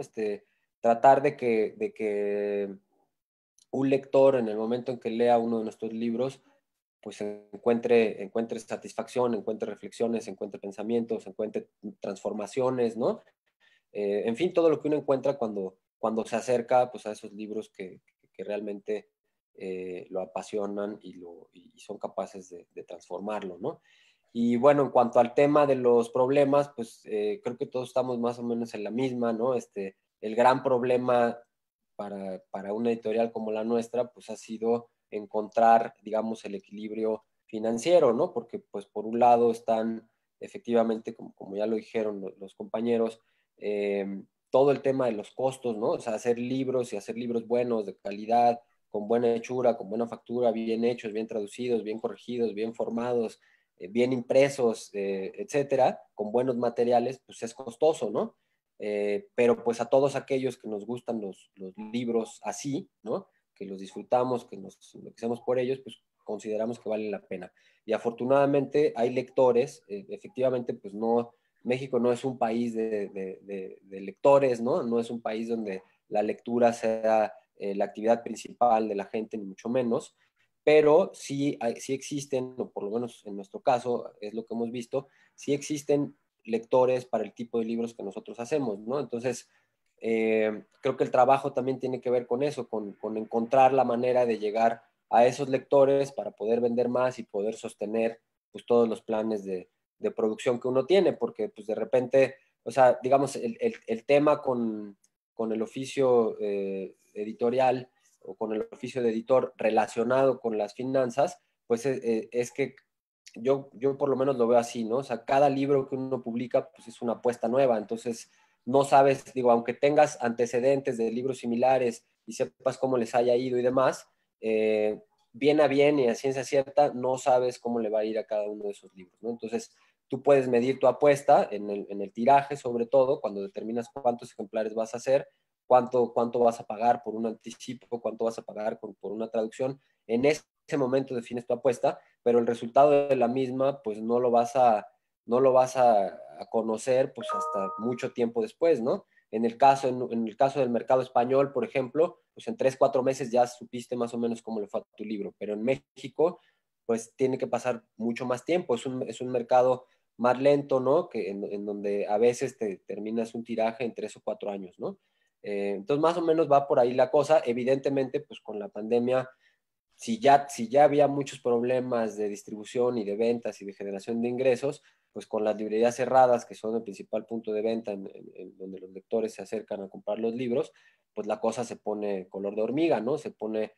Tratar de que un lector en el momento en que lea uno de nuestros libros, pues encuentre satisfacción, encuentre reflexiones, encuentre pensamientos, encuentre transformaciones, ¿no? En fin, todo lo que uno encuentra cuando se acerca pues, a esos libros que realmente lo apasionan y son capaces de transformarlo, ¿no? Y bueno, en cuanto al tema de los problemas, pues creo que todos estamos más o menos en la misma, ¿no? El gran problema para una editorial como la nuestra, pues ha sido encontrar, digamos, el equilibrio financiero, ¿no? Porque, pues, por un lado están, efectivamente, como ya lo dijeron los compañeros, todo el tema de los costos, ¿no? O sea, hacer libros y hacer libros buenos, de calidad, con buena hechura, con buena factura, bien hechos, bien traducidos, bien corregidos, bien formados, bien impresos, etcétera, con buenos materiales, pues es costoso, ¿no? Pero pues a todos aquellos que nos gustan los libros así, ¿no? Que los disfrutamos, que nos enloquecemos por ellos, pues consideramos que vale la pena. Y afortunadamente hay lectores, efectivamente, pues no, México no es un país de lectores, ¿no? No es un país donde la lectura sea la actividad principal de la gente, ni mucho menos, pero sí existen, o por lo menos en nuestro caso, es lo que hemos visto, sí existen lectores para el tipo de libros que nosotros hacemos, ¿no? Entonces, creo que el trabajo también tiene que ver con eso, con encontrar la manera de llegar a esos lectores para poder vender más y poder sostener pues todos los planes de producción que uno tiene, porque pues de repente, o sea, digamos, el tema con el oficio editorial o con el oficio de editor relacionado con las finanzas, pues es que yo por lo menos lo veo así, ¿no? O sea, cada libro que uno publica, pues es una apuesta nueva, entonces no sabes, digo, aunque tengas antecedentes de libros similares y sepas cómo les haya ido y demás, bien a bien y a ciencia cierta, no sabes cómo le va a ir a cada uno de esos libros, ¿no? Entonces, tú puedes medir tu apuesta en el tiraje, sobre todo, cuando determinas cuántos ejemplares vas a hacer, cuánto vas a pagar por un anticipo, cuánto vas a pagar por una traducción. En ese momento defines tu apuesta, pero el resultado de la misma, pues no lo vas a conocer pues hasta mucho tiempo después, ¿no? En el caso del mercado español, por ejemplo, pues en 3-4 meses ya supiste más o menos cómo le fue a tu libro, pero en México, pues tiene que pasar mucho más tiempo, es un mercado más lento, ¿no? Que en donde a veces te terminas un tiraje en 3 o 4 años, ¿no? Entonces, más o menos va por ahí la cosa. Evidentemente, pues con la pandemia, si ya había muchos problemas de distribución y de ventas y de generación de ingresos, pues con las librerías cerradas, que son el principal punto de venta en donde los lectores se acercan a comprar los libros, pues la cosa se pone color de hormiga, ¿no? Se pone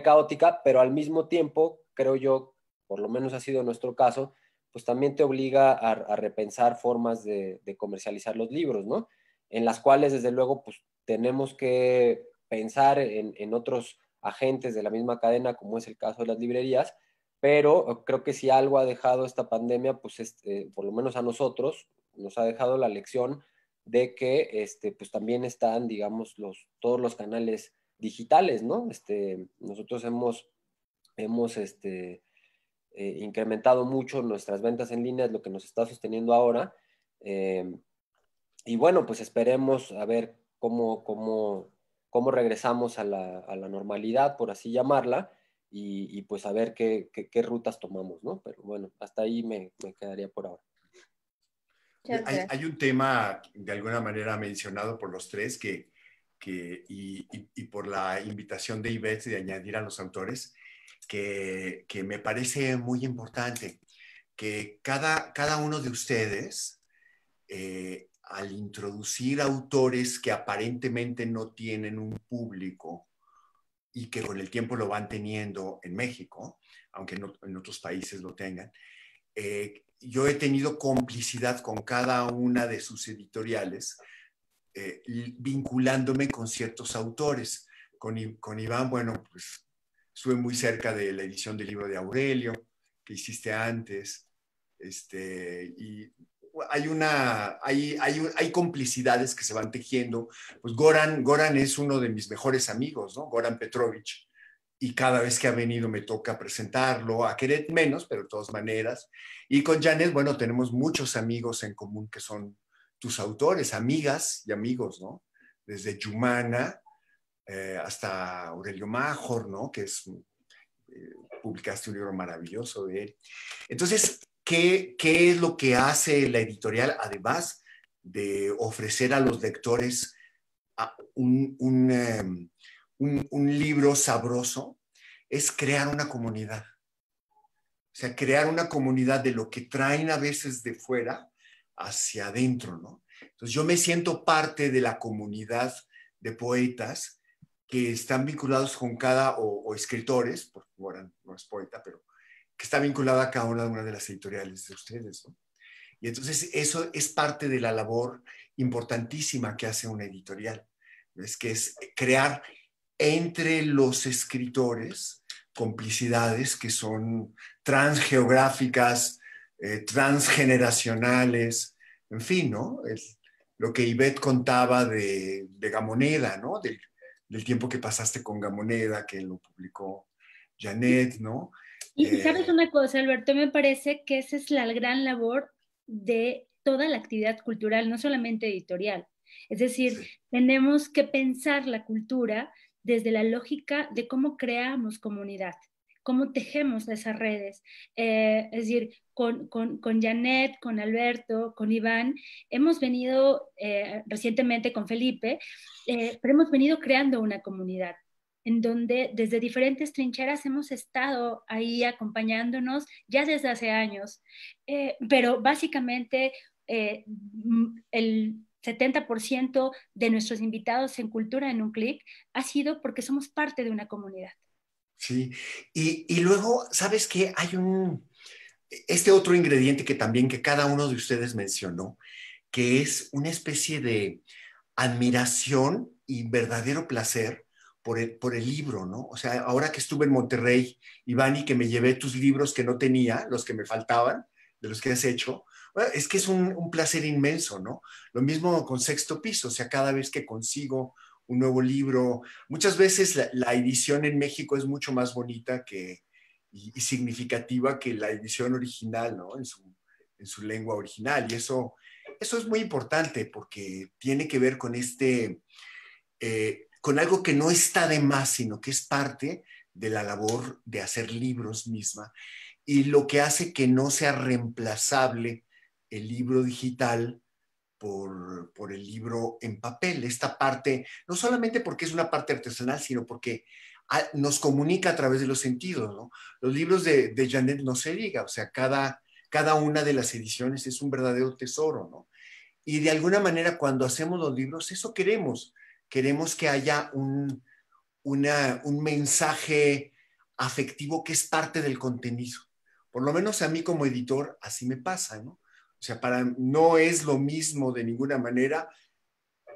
caótica, pero al mismo tiempo, creo yo, por lo menos ha sido nuestro caso, pues también te obliga a repensar formas de comercializar los libros, ¿no? En las cuales, desde luego, pues tenemos que pensar en otros agentes de la misma cadena, como es el caso de las librerías, pero creo que si algo ha dejado esta pandemia, pues por lo menos a nosotros, nos ha dejado la lección de que pues también están, digamos, todos los canales digitales, ¿no? Nosotros hemos incrementado mucho nuestras ventas en línea, es lo que nos está sosteniendo ahora. Y bueno, pues esperemos a ver cómo regresamos a la normalidad, por así llamarla, y pues a ver qué rutas tomamos, ¿no? Pero bueno, hasta ahí me quedaría por ahora. Hay un tema de alguna manera mencionado por los tres y por la invitación de Ivette de añadir a los autores que me parece muy importante, que cada uno de ustedes, al introducir autores que aparentemente no tienen un público y que con el tiempo lo van teniendo en México, aunque no, en otros países lo tengan. Yo he tenido complicidad con cada una de sus editoriales, vinculándome con ciertos autores. Con Iván, bueno, pues estuve muy cerca de la edición del libro de Aurelio, que hiciste antes, y hay complicidades que se van tejiendo. Pues Goran es uno de mis mejores amigos, ¿no? Goran Petrovich, y cada vez que ha venido me toca presentarlo, a Querer menos, pero de todas maneras. Y con Janet, bueno, tenemos muchos amigos en común que son tus autores, amigas y amigos, ¿no? Desde Yumana hasta Aurelio Major, ¿no? Que es, publicaste un libro maravilloso de él. Entonces, ¿qué es lo que hace la editorial, además de ofrecer a los lectores un libro sabroso? Es crear una comunidad. O sea, crear una comunidad de lo que traen a veces de fuera hacia adentro, ¿no? Entonces yo me siento parte de la comunidad de poetas que están vinculados con o escritores, porque Goran no es poeta, pero que está vinculada a cada una de las editoriales de ustedes, ¿no? Y entonces eso es parte de la labor importantísima que hace una editorial, es que es crear entre los escritores complicidades que son transgeográficas, transgeneracionales, en fin, ¿no? Lo que Ivette contaba de Gamoneda, ¿no? Del tiempo que pasaste con Gamoneda, que lo publicó Janet, ¿no? Y sabes una cosa, Alberto, me parece que esa es la gran labor de toda la actividad cultural, no solamente editorial. Es decir, sí, tenemos que pensar la cultura desde la lógica de cómo creamos comunidad, cómo tejemos esas redes. Es decir, con Janet, con Alberto, con Iván, hemos venido recientemente con Felipe, pero hemos venido creando una comunidad en donde desde diferentes trincheras hemos estado ahí acompañándonos ya desde hace años, pero básicamente el 70% de nuestros invitados en Cultura en un Clic ha sido porque somos parte de una comunidad. Sí, y luego, ¿sabes qué? Hay este otro ingrediente que también que cada uno de ustedes mencionó, que es una especie de admiración y verdadero placer por el libro, ¿no? O sea, ahora que estuve en Monterrey, Iván, y que me llevé tus libros que no tenía, los que me faltaban, de los que has hecho, bueno, es que es un placer inmenso, ¿no? Lo mismo con Sexto Piso, o sea, cada vez que consigo un nuevo libro, muchas veces la edición en México es mucho más bonita y significativa que la edición original, ¿no? En su lengua original, y eso es muy importante porque tiene que ver con con algo que no está de más, sino que es parte de la labor de hacer libros misma, y lo que hace que no sea reemplazable el libro digital por el libro en papel. Esta parte, no solamente porque es una parte artesanal, sino porque nos comunica a través de los sentidos, ¿no? Los libros de Janet no se diga, o sea, cada una de las ediciones es un verdadero tesoro, ¿no? Y de alguna manera cuando hacemos los libros, eso queremos que haya un mensaje afectivo que es parte del contenido. Por lo menos a mí como editor así me pasa, ¿no? O sea, no es lo mismo de ninguna manera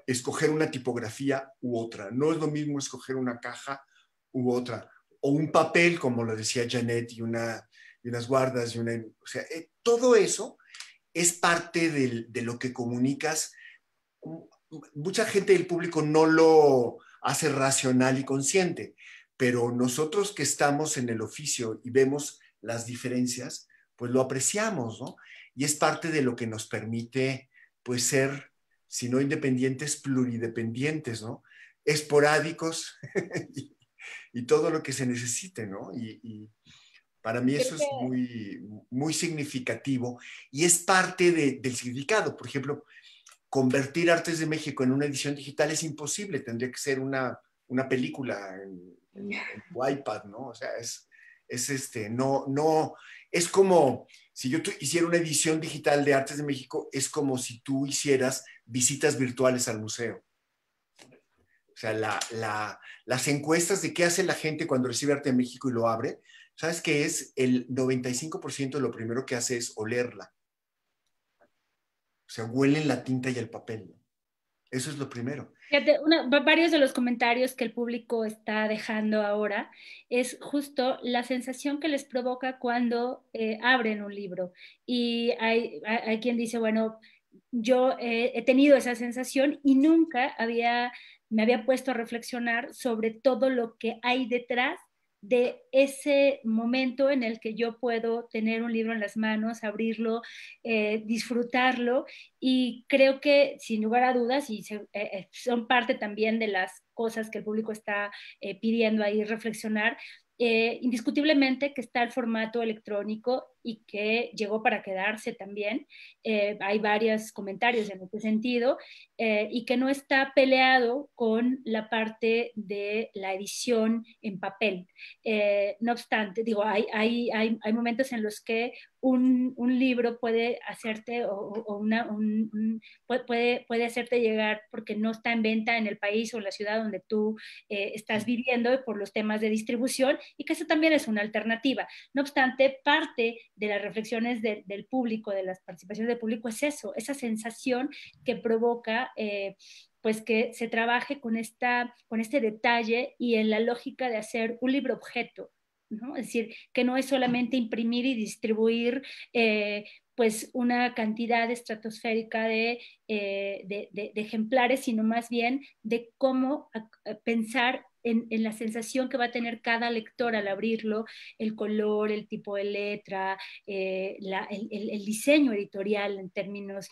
escoger una tipografía u otra. No es lo mismo escoger una caja u otra. O un papel, como lo decía Janet, y unas guardas. O sea, todo eso es parte de lo que comunicas. Mucha gente del público no lo hace racional y consciente, pero nosotros que estamos en el oficio y vemos las diferencias, pues lo apreciamos, ¿no? Y es parte de lo que nos permite, pues, ser, si no independientes, pluridependientes, ¿no? Esporádicos y todo lo que se necesite, ¿no? Y para mí eso es muy, muy significativo y es parte del significado. Por ejemplo, convertir Artes de México en una edición digital es imposible, tendría que ser una película en iPad, ¿no? O sea, no, es como si yo hiciera una edición digital de Artes de México, es como si tú hicieras visitas virtuales al museo. O sea, las encuestas de qué hace la gente cuando recibe Arte de México y lo abre, ¿sabes qué es? El 95% de lo primero que hace es olerla. O sea, huelen la tinta y el papel, ¿no? Eso es lo primero. Fíjate, varios de los comentarios que el público está dejando ahora es justo la sensación que les provoca cuando abren un libro. Y hay quien dice, bueno, yo he tenido esa sensación y nunca me había puesto a reflexionar sobre todo lo que hay detrás de ese momento en el que yo puedo tener un libro en las manos, abrirlo, disfrutarlo, y creo que sin lugar a dudas, y son parte también de las cosas que el público está pidiendo ahí reflexionar, indiscutiblemente que está el formato electrónico y que llegó para quedarse también. Hay varios comentarios en este sentido, y que no está peleado con la parte de la edición en papel. No obstante, digo, hay momentos en los que un libro puede hacerte puede hacerte llegar porque no está en venta en el país o en la ciudad donde tú estás viviendo por los temas de distribución, y que eso también es una alternativa. No obstante, parte de las reflexiones del público, de las participaciones del público, es eso, esa sensación que provoca pues que se trabaje con este detalle y en la lógica de hacer un libro objeto, ¿no? Es decir, que no es solamente imprimir y distribuir pues una cantidad estratosférica de ejemplares, sino más bien de cómo pensar en la sensación que va a tener cada lector al abrirlo, el color, el tipo de letra, el diseño editorial en términos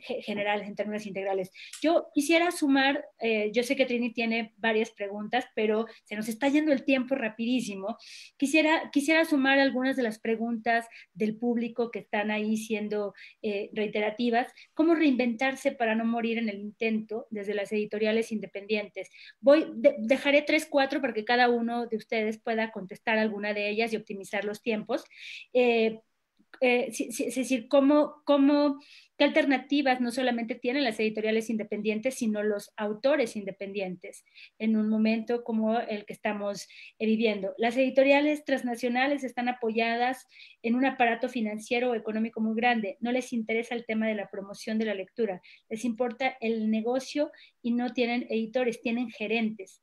generales, en términos integrales. Yo quisiera sumar, yo sé que Trini tiene varias preguntas, pero se nos está yendo el tiempo rapidísimo. Quisiera sumar algunas de las preguntas del público que están ahí siendo reiterativas. ¿Cómo reinventarse para no morir en el intento desde las editoriales independientes? Dejaré 3, 4 para que cada uno de ustedes pueda contestar alguna de ellas y optimizar los tiempos. Es decir, qué alternativas no solamente tienen las editoriales independientes, sino los autores independientes en un momento como el que estamos viviendo. Las editoriales transnacionales están apoyadas en un aparato financiero o económico muy grande. No les interesa el tema de la promoción de la lectura. Les importa el negocio y no tienen editores, tienen gerentes,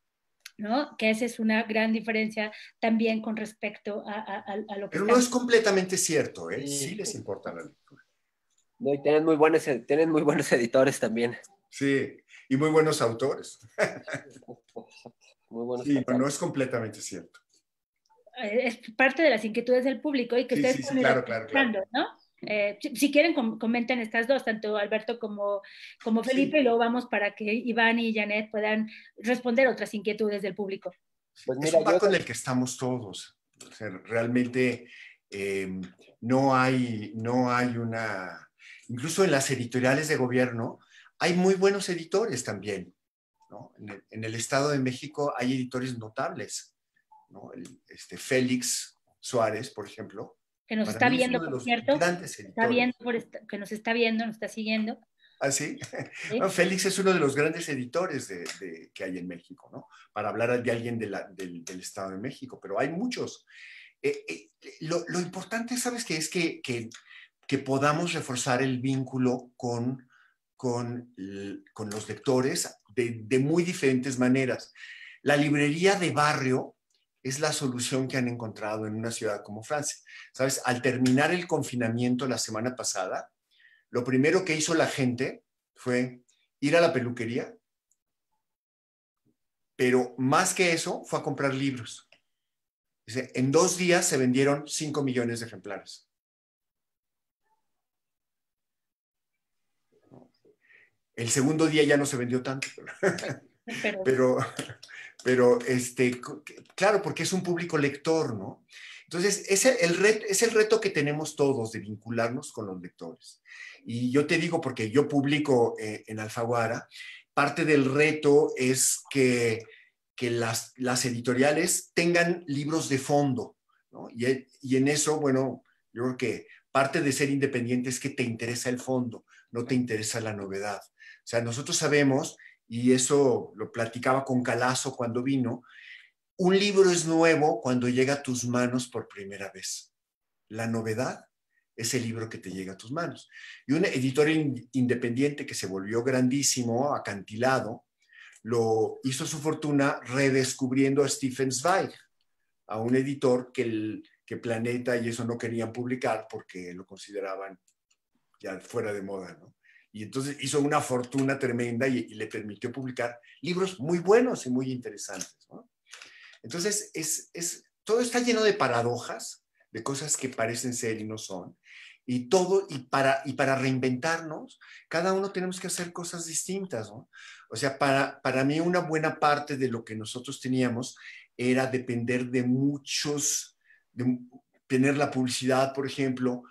¿no? Que esa es una gran diferencia también con respecto a lo que Pero no es completamente cierto, ¿eh? Sí les importa la lectura. No, y tienen muy buenos editores también. Sí, y muy buenos autores. Muy buenos. Sí, no es completamente cierto. Es parte de las inquietudes del público y que ustedes sí, claro. ¿no? Si quieren, comenten estas dos, tanto Alberto como Felipe, y luego vamos para que Iván y Janet puedan responder otras inquietudes del público. Pues mira, es un marco en el que estamos todos. O sea, realmente no hay una... Incluso en las editoriales de gobierno hay muy buenos editores también, ¿no? En el Estado de México hay editores notables, ¿no? Félix Suárez, por ejemplo. Que nos está viendo, por cierto. Que nos está viendo, nos está siguiendo. ¿Ah, sí? ¿Sí? No, Félix es uno de los grandes editores que hay en México, ¿no? Para hablar de alguien del Estado de México, pero hay muchos. Lo importante, ¿sabes qué? Es que podamos reforzar el vínculo con los lectores de muy diferentes maneras. La librería de barrio es la solución que han encontrado en una ciudad como Francia. ¿Sabes? Al terminar el confinamiento la semana pasada, lo primero que hizo la gente fue ir a la peluquería, pero más que eso fue a comprar libros. En 2 días se vendieron 5 millones de ejemplares. El segundo día ya no se vendió tanto, pero claro, porque es un público lector, ¿no? Entonces, es el reto que tenemos todos de vincularnos con los lectores. Y yo te digo, porque yo publico en Alfaguara, parte del reto es que las editoriales tengan libros de fondo, ¿no? Y en eso, bueno, yo creo que parte de ser independiente es que te interesa el fondo, no te interesa la novedad. O sea, nosotros sabemos y eso lo platicaba con Calazo cuando vino, un libro es nuevo cuando llega a tus manos por primera vez. La novedad es el libro que te llega a tus manos. Y un editor independiente que se volvió grandísimo, acantilado, lo hizo su fortuna redescubriendo a Stefan Zweig, a un editor que Planeta y eso no querían publicar porque lo consideraban ya fuera de moda, ¿no? Y entonces hizo una fortuna tremenda y le permitió publicar libros muy buenos y muy interesantes, ¿no? Entonces, todo está lleno de paradojas, de cosas que parecen ser y no son, y para reinventarnos, cada uno tenemos que hacer cosas distintas, ¿no? O sea, para mí una buena parte de lo que nosotros teníamos era depender de muchos, tener la publicidad, por ejemplo,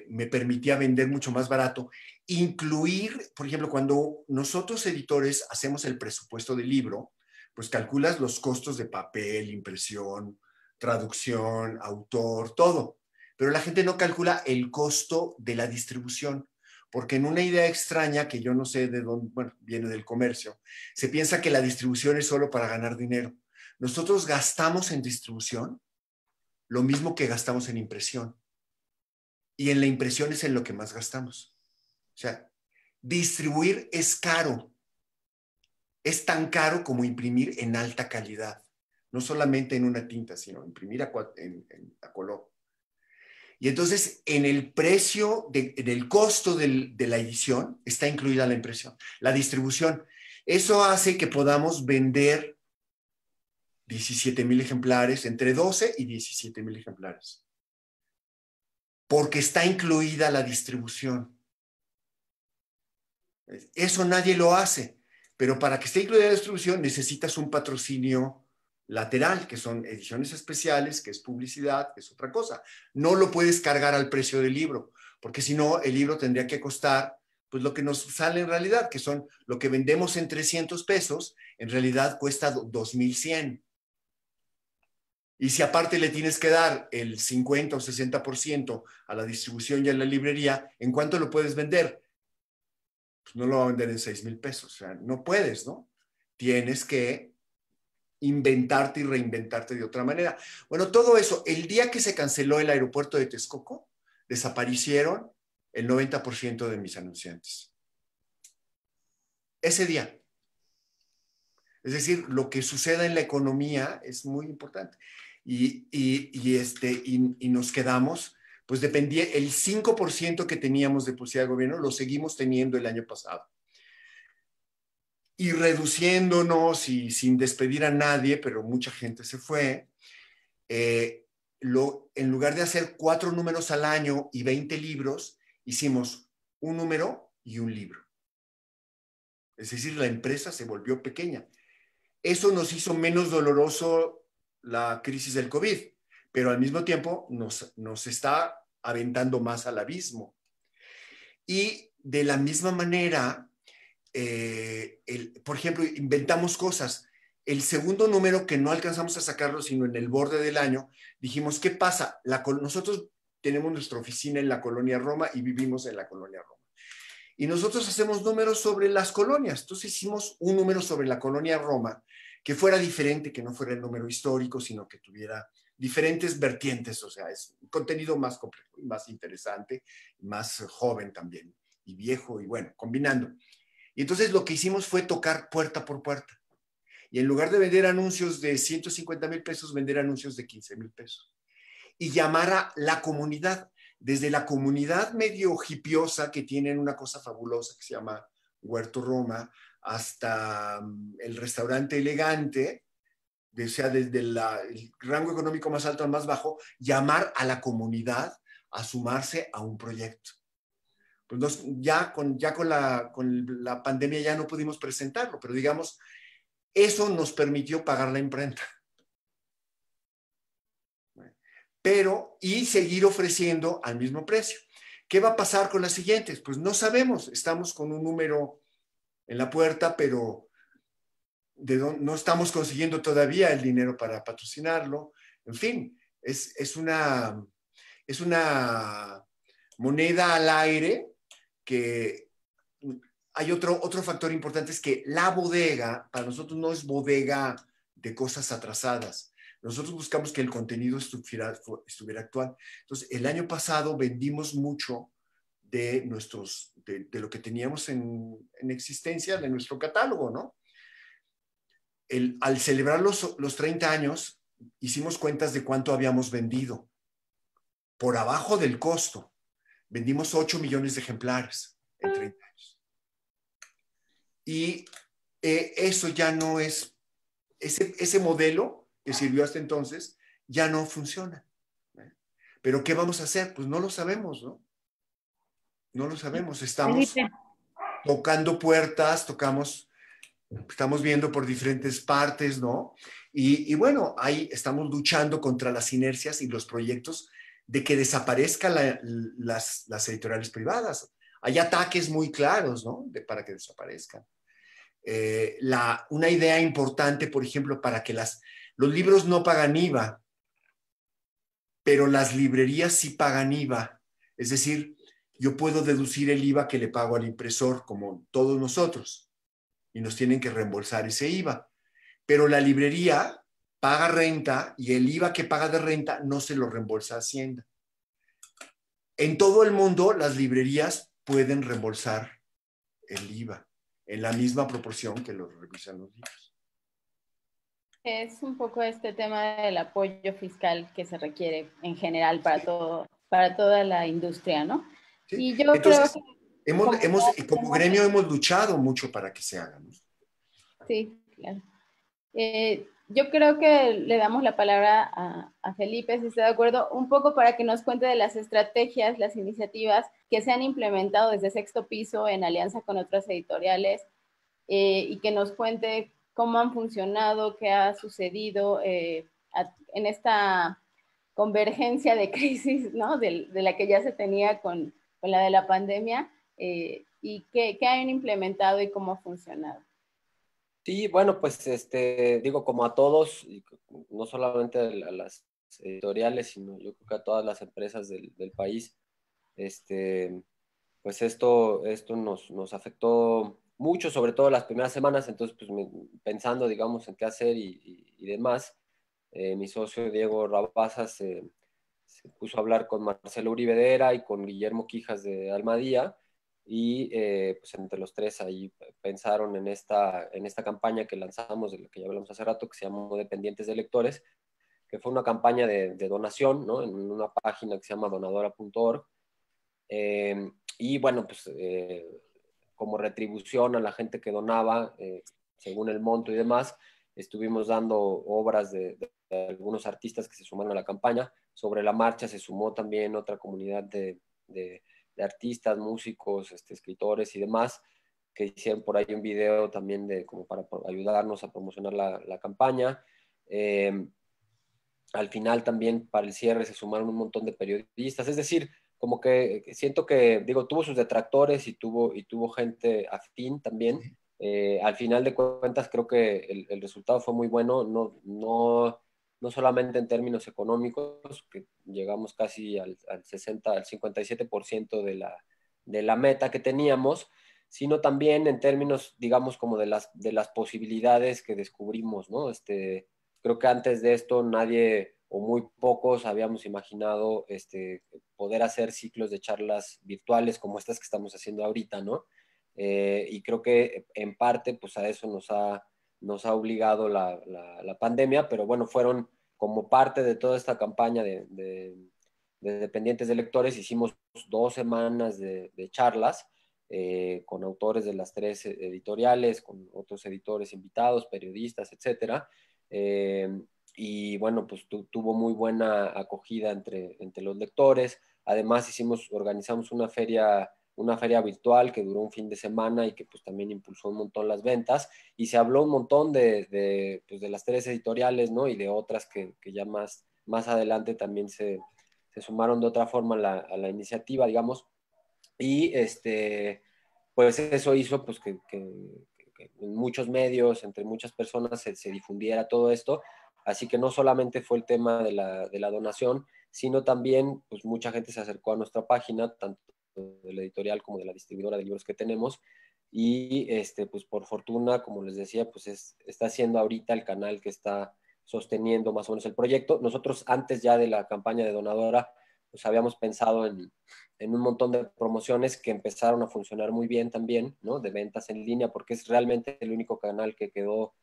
me permitía vender mucho más barato, incluir, por ejemplo, cuando nosotros editores hacemos el presupuesto del libro, pues calculas los costos de papel, impresión, traducción, autor, todo. Pero la gente no calcula el costo de la distribución, porque en una idea extraña, que yo no sé de dónde, bueno, viene del comercio, se piensa que la distribución es solo para ganar dinero. Nosotros gastamos en distribución lo mismo que gastamos en impresión. Y en la impresión es en lo que más gastamos. O sea, distribuir es caro. Es tan caro como imprimir en alta calidad. No solamente en una tinta, sino imprimir a color. Y entonces, en el precio, en el costo de la edición, está incluida la impresión, la distribución. Eso hace que podamos vender 17,000 ejemplares, entre 12 y 17,000 ejemplares. Porque está incluida la distribución. Eso nadie lo hace. Pero para que esté incluida la distribución necesitas un patrocinio lateral, que son ediciones especiales, que es publicidad, que es otra cosa. No lo puedes cargar al precio del libro, porque si no, el libro tendría que costar pues lo que nos sale en realidad, que son lo que vendemos en 300 pesos, en realidad cuesta 2,100. Y si aparte le tienes que dar el 50 o 60% a la distribución y a la librería, ¿en cuánto lo puedes vender? Pues no lo va a vender en 6,000 pesos. O sea, no puedes, ¿no? Tienes que inventarte y reinventarte de otra manera. Bueno, todo eso, el día que se canceló el aeropuerto de Texcoco, desaparecieron el 90% de mis anunciantes. Ese día. Es decir, lo que suceda en la economía es muy importante. Y nos quedamos, pues dependía, el 5% que teníamos de publicidad de gobierno lo seguimos teniendo el año pasado. Y reduciéndonos y sin despedir a nadie, pero mucha gente se fue, en lugar de hacer 4 números al año y 20 libros, hicimos un número y un libro. Es decir, la empresa se volvió pequeña. Eso nos hizo menos doloroso la crisis del COVID, pero al mismo tiempo nos está aventando más al abismo. Y de la misma manera, por ejemplo, inventamos cosas. El segundo número que no alcanzamos a sacarlo, sino en el borde del año, dijimos, ¿qué pasa? Nosotros tenemos nuestra oficina en la colonia Roma y vivimos en la colonia Roma. Y nosotros hacemos números sobre las colonias. Entonces hicimos un número sobre la colonia Roma que fuera diferente, que no fuera el número histórico, sino que tuviera diferentes vertientes. O sea, es un contenido más complejo, más interesante, más joven también, y viejo, y bueno, combinando. Y entonces lo que hicimos fue tocar puerta por puerta. Y en lugar de vender anuncios de 150,000 pesos, vender anuncios de 15,000 pesos. Y llamar a la comunidad, desde la comunidad medio hipiosa, que tienen una cosa fabulosa que se llama Huerto Roma, hasta el restaurante elegante, o sea, desde el rango económico más alto al más bajo, llamar a la comunidad a sumarse a un proyecto. Pues ya con la pandemia ya no pudimos presentarlo, pero digamos, eso nos permitió pagar la imprenta. Y seguir ofreciendo al mismo precio. ¿Qué va a pasar con las siguientes? Pues no sabemos, estamos con un número en la puerta, pero no estamos consiguiendo todavía el dinero para patrocinarlo. En fin, es una moneda al aire que hay otro factor importante, es que la bodega, para nosotros no es bodega de cosas atrasadas. Nosotros buscamos que el contenido estuviera actual. Entonces, el año pasado vendimos mucho de lo que teníamos en existencia, de nuestro catálogo, ¿no? Al celebrar los 30 años, hicimos cuentas de cuánto habíamos vendido. Por abajo del costo, vendimos 8 millones de ejemplares en 30 años. Y eso ya no es, ese modelo que sirvió hasta entonces, ya no funciona. Pero ¿qué vamos a hacer? Pues no lo sabemos, ¿no? No lo sabemos. Estamos tocando puertas, estamos viendo por diferentes partes, ¿no? Y bueno, ahí estamos luchando contra las inercias y los proyectos de que desaparezcan las editoriales privadas. Hay ataques muy claros, ¿no? Para que desaparezcan. Una idea importante, por ejemplo, para que los libros no pagan IVA, pero las librerías sí pagan IVA. Es decir, yo puedo deducir el IVA que le pago al impresor, como todos nosotros, y nos tienen que reembolsar ese IVA. Pero la librería paga renta y el IVA que paga de renta no se lo reembolsa Hacienda. En todo el mundo, las librerías pueden reembolsar el IVA en la misma proporción que lo revisan los libros. Es un poco este tema del apoyo fiscal que se requiere en general para toda la industria, ¿no? ¿Sí? Y yo Entonces, creo que como gremio hemos luchado mucho para que se haga, ¿no? Sí, claro. Yo creo que le damos la palabra a Felipe, si está de acuerdo, un poco para que nos cuente de las estrategias, las iniciativas que se han implementado desde Sexto Piso en alianza con otras editoriales y que nos cuente cómo han funcionado, qué ha sucedido en esta convergencia de crisis, ¿no? De la que ya se tenía con la de la pandemia y qué han implementado y cómo ha funcionado. Sí, bueno, pues digo, como a todos, y no solamente a las editoriales, sino yo creo que a todas las empresas del país, pues esto nos afectó mucho, sobre todo las primeras semanas. Entonces, pues pensando, digamos, en qué hacer y demás, mi socio Diego Rabazas se puso a hablar con Marcelo Uribe Vera y con Guillermo Quijas de Almadía, y pues entre los tres ahí pensaron en esta campaña que lanzamos, de la que ya hablamos hace rato, que se llamó Dependientes de Lectores, que fue una campaña de donación, ¿no? En una página que se llama donadora.org. Y bueno, pues como retribución a la gente que donaba, según el monto y demás, estuvimos dando obras de algunos artistas que se sumaron a la campaña. Sobre la marcha se sumó también otra comunidad de artistas, músicos, escritores y demás, que hicieron por ahí un video también como para ayudarnos a promocionar la campaña. Al final también para el cierre se sumaron un montón de periodistas. Es decir, como que siento que, digo, tuvo sus detractores y tuvo gente afín también. Al final de cuentas creo que el resultado fue muy bueno, no solamente en términos económicos, que llegamos casi al 57% de la meta que teníamos, sino también en términos, digamos, como de las posibilidades que descubrimos, ¿no? Creo que antes de esto nadie o muy pocos habíamos imaginado poder hacer ciclos de charlas virtuales como estas que estamos haciendo ahorita, ¿no? Y creo que en parte pues a eso nos ha obligado la pandemia, pero bueno, fueron como parte de toda esta campaña de Dependientes de Lectores. Hicimos 2 semanas de charlas con autores de las 3 editoriales, con otros editores invitados, periodistas, etcétera. Y bueno, pues tuvo muy buena acogida entre los lectores. Además organizamos una feria virtual que duró un fin de semana y que pues también impulsó un montón las ventas, y se habló un montón pues, de las 3 editoriales, ¿no? Y de otras que ya más adelante también se sumaron de otra forma a la iniciativa, digamos. Y pues eso hizo pues que en muchos medios, entre muchas personas se difundiera todo esto. Así que no solamente fue el tema de la donación, sino también pues mucha gente se acercó a nuestra página, tanto de la editorial como de la distribuidora de libros que tenemos, y pues por fortuna, como les decía, pues está siendo ahorita el canal que está sosteniendo más o menos el proyecto. Nosotros antes ya de la campaña de Donadora, pues habíamos pensado en un montón de promociones que empezaron a funcionar muy bien también, ¿no? De ventas en línea, porque es realmente el único canal que quedó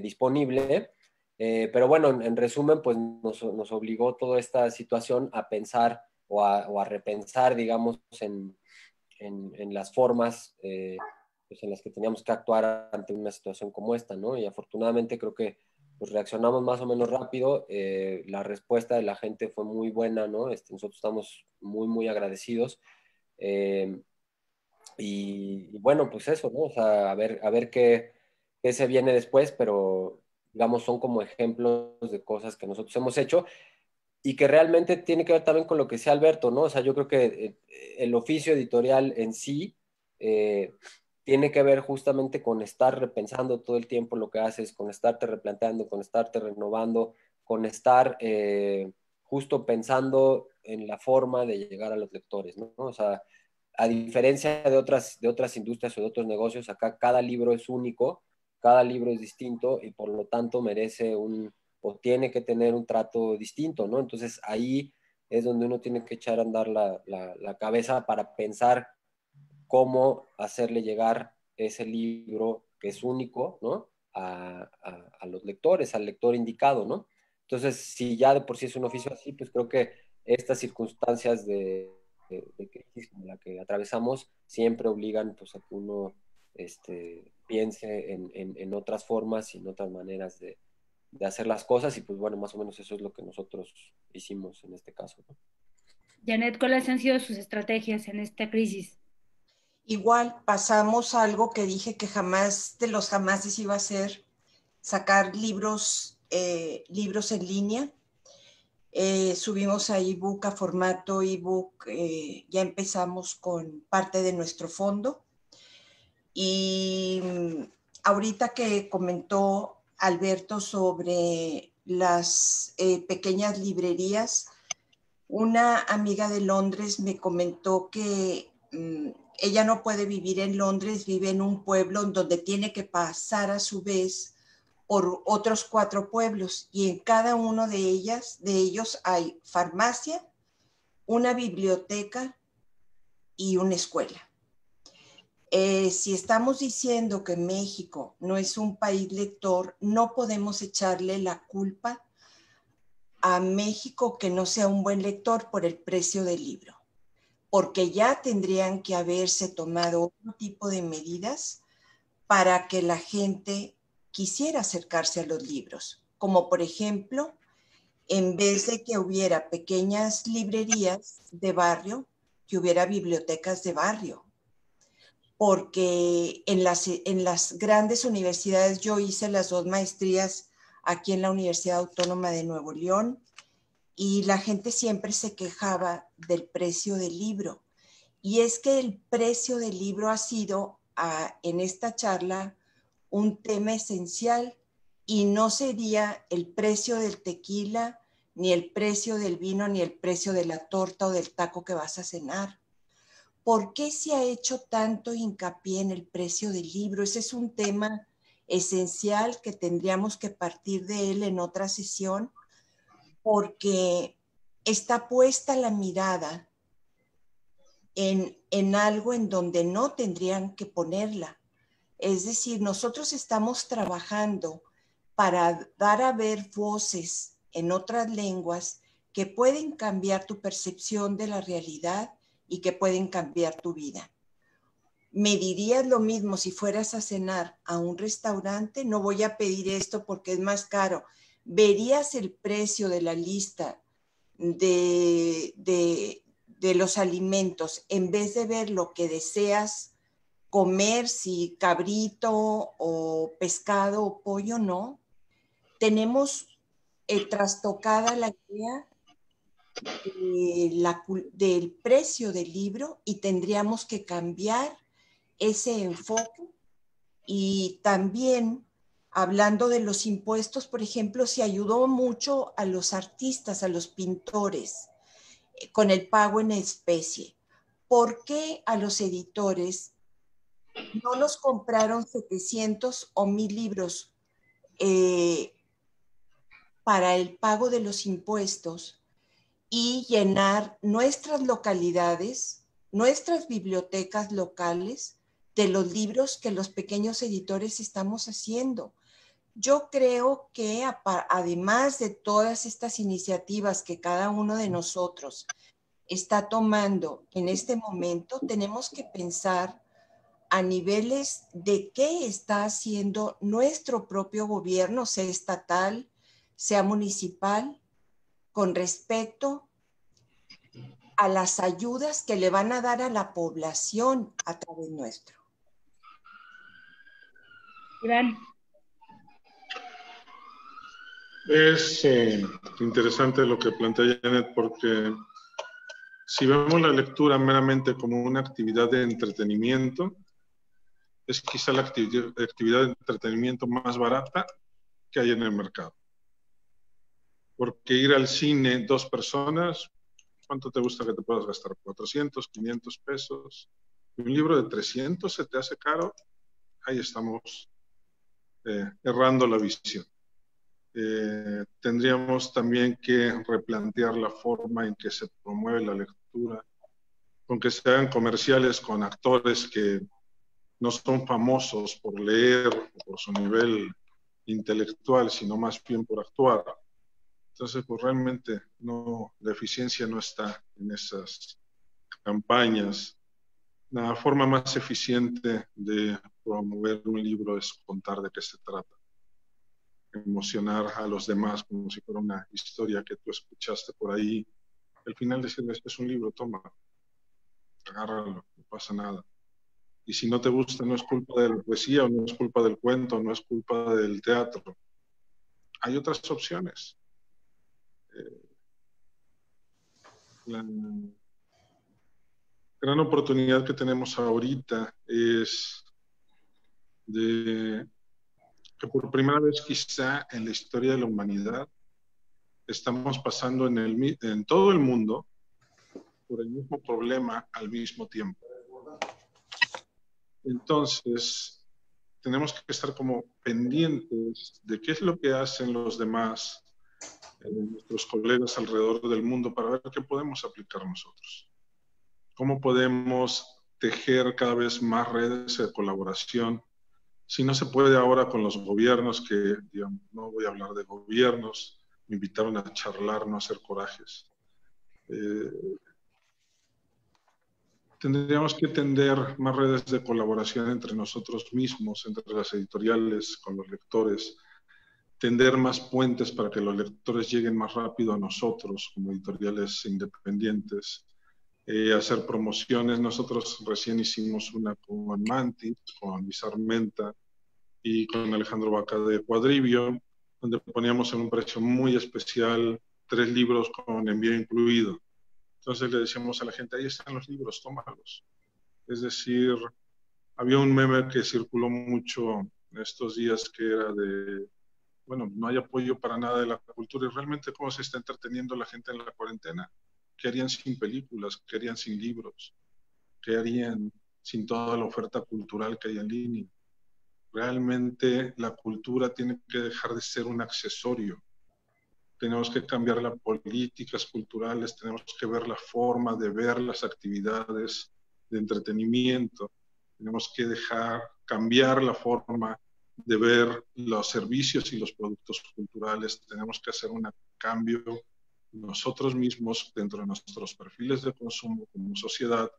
disponible. Pero bueno, en resumen, pues nos obligó toda esta situación a pensar o a repensar, digamos, en las formas pues en las que teníamos que actuar ante una situación como esta, ¿no? Y afortunadamente creo que pues reaccionamos más o menos rápido, la respuesta de la gente fue muy buena, ¿no? Nosotros estamos muy, muy agradecidos. Y bueno, pues eso, ¿no? O sea, a ver qué se viene después, pero digamos, son como ejemplos de cosas que nosotros hemos hecho y que realmente tiene que ver también con lo que decía Alberto, ¿no? O sea, yo creo que el oficio editorial en sí tiene que ver justamente con estar repensando todo el tiempo lo que haces, con estarte replanteando, con estarte renovando, con estar justo pensando en la forma de llegar a los lectores, ¿no? O sea, a diferencia de otras industrias o de otros negocios, acá cada libro es único, cada libro es distinto y por lo tanto merece o tiene que tener un trato distinto, ¿no? Entonces ahí es donde uno tiene que echar a andar la cabeza para pensar cómo hacerle llegar ese libro que es único, ¿no? A los lectores, al lector indicado, ¿no? Entonces, si ya de por sí es un oficio así, pues creo que estas circunstancias de crisis como la que atravesamos siempre obligan pues, a que uno piense en otras formas y en otras maneras de hacer las cosas y pues bueno, más o menos eso es lo que nosotros hicimos en este caso, ¿no? Janet, ¿cuáles han sido sus estrategias en esta crisis? Igual pasamos a algo que dije que jamás de los jamases iba a ser sacar libros en línea. Subimos a ebook, a formato ebook, ya empezamos con parte de nuestro fondo. Y ahorita que comentó Alberto sobre las pequeñas librerías, una amiga de Londres me comentó que ella no puede vivir en Londres, vive en un pueblo donde tiene que pasar a su vez por otros 4 pueblos y en cada uno de ellos hay farmacia, una biblioteca y una escuela. Si estamos diciendo que México no es un país lector, no podemos echarle la culpa a México que no sea un buen lector por el precio del libro, porque ya tendrían que haberse tomado otro tipo de medidas para que la gente quisiera acercarse a los libros, como por ejemplo, en vez de que hubiera pequeñas librerías de barrio, que hubiera bibliotecas de barrio, porque en las grandes universidades, yo hice las 2 maestrías aquí en la Universidad Autónoma de Nuevo León y la gente siempre se quejaba del precio del libro. Y es que el precio del libro ha sido en esta charla un tema esencial y no sería el precio del tequila, ni el precio del vino, ni el precio de la torta o del taco que vas a cenar. ¿Por qué se ha hecho tanto hincapié en el precio del libro? Ese es un tema esencial que tendríamos que partir de él en otra sesión, porque está puesta la mirada en algo en donde no tendrían que ponerla. Es decir, nosotros estamos trabajando para dar a ver voces en otras lenguas que pueden cambiar tu percepción de la realidad y que pueden cambiar tu vida. ¿Me dirías lo mismo si fueras a cenar a un restaurante? No voy a pedir esto porque es más caro. ¿Verías el precio de la lista de los alimentos en vez de ver lo que deseas comer, si cabrito o pescado o pollo? No. Tenemos trastocada la idea del precio del libro y tendríamos que cambiar ese enfoque. Y también, hablando de los impuestos, por ejemplo, se ayudó mucho a los artistas, a los pintores, con el pago en especie. ¿Por qué a los editores no nos compraron 700 o 1000 libros para el pago de los impuestos y llenar nuestras localidades, nuestras bibliotecas locales de los libros que los pequeños editores estamos haciendo. Yo creo que además de todas estas iniciativas que cada uno de nosotros está tomando en este momento, tenemos que pensar a niveles de qué está haciendo nuestro propio gobierno, sea estatal, sea municipal, con respecto a las ayudas que le van a dar a la población a través nuestro. Iván. Es interesante lo que plantea Janet, porque si vemos la lectura meramente como una actividad de entretenimiento, es quizá la actividad de entretenimiento más barata que hay en el mercado. Porque ir al cine 2 personas, ¿cuánto te gusta que te puedas gastar? 400, 500 pesos. Un libro de 300 se te hace caro. Ahí estamos errando la visión. Tendríamos también que replantear la forma en que se promueve la lectura, con que se hagan comerciales con actores que no son famosos por leer o por su nivel intelectual, sino más bien por actuar. Entonces, pues realmente no, la eficiencia no está en esas campañas. La forma más eficiente de promover un libro es contar de qué se trata, emocionar a los demás como si fuera una historia que tú escuchaste por ahí. Al final decirles, este es un libro, toma, agárralo, no pasa nada. Y si no te gusta, no es culpa de la poesía, o no es culpa del cuento, no es culpa del teatro. Hay otras opciones. La gran oportunidad que tenemos ahorita es de que por primera vez quizá en la historia de la humanidad estamos pasando en todo el mundo por el mismo problema al mismo tiempo. Entonces, tenemos que estar como pendientes de qué es lo que hacen los demás, nuestros colegas alrededor del mundo, para ver qué podemos aplicar nosotros. Cómo podemos tejer cada vez más redes de colaboración. Si no se puede ahora con los gobiernos, que digamos, no voy a hablar de gobiernos, me invitaron a charlar, no a hacer corajes. Tendríamos que tender más redes de colaboración entre nosotros mismos, entre las editoriales, con los lectores, tender más puentes para que los lectores lleguen más rápido a nosotros como editoriales independientes, hacer promociones. Nosotros recién hicimos una con Mantis, con Luis Armenta y con Alejandro Vaca de Cuadribio, donde poníamos en un precio muy especial 3 libros con envío incluido. Entonces le decíamos a la gente, ahí están los libros, tómalos. Es decir, había un meme que circuló mucho en estos días que era de, bueno, no hay apoyo para nada de la cultura, y realmente cómo se está entreteniendo la gente en la cuarentena. ¿Qué harían sin películas? ¿Qué harían sin libros? ¿Qué harían sin toda la oferta cultural que hay en línea? Realmente la cultura tiene que dejar de ser un accesorio. Tenemos que cambiar las políticas culturales, tenemos que ver la forma de ver las actividades de entretenimiento, tenemos que cambiar la forma de ver los servicios y los productos culturales, tenemos que hacer un cambio nosotros mismos dentro de nuestros perfiles de consumo como sociedad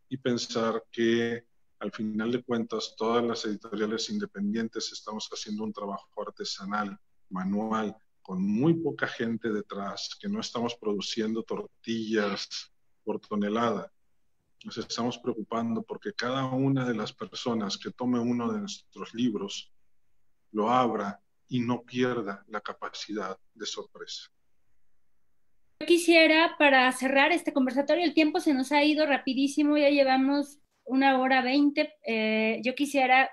y pensar que al final de cuentas todas las editoriales independientes estamos haciendo un trabajo artesanal, manual, con muy poca gente detrás, que no estamos produciendo tortillas por tonelada. Nos estamos preocupando porque cada una de las personas que tome uno de nuestros libros lo abra y no pierda la capacidad de sorpresa. Yo quisiera, para cerrar este conversatorio, el tiempo se nos ha ido rapidísimo, ya llevamos 1 hora 20. Yo quisiera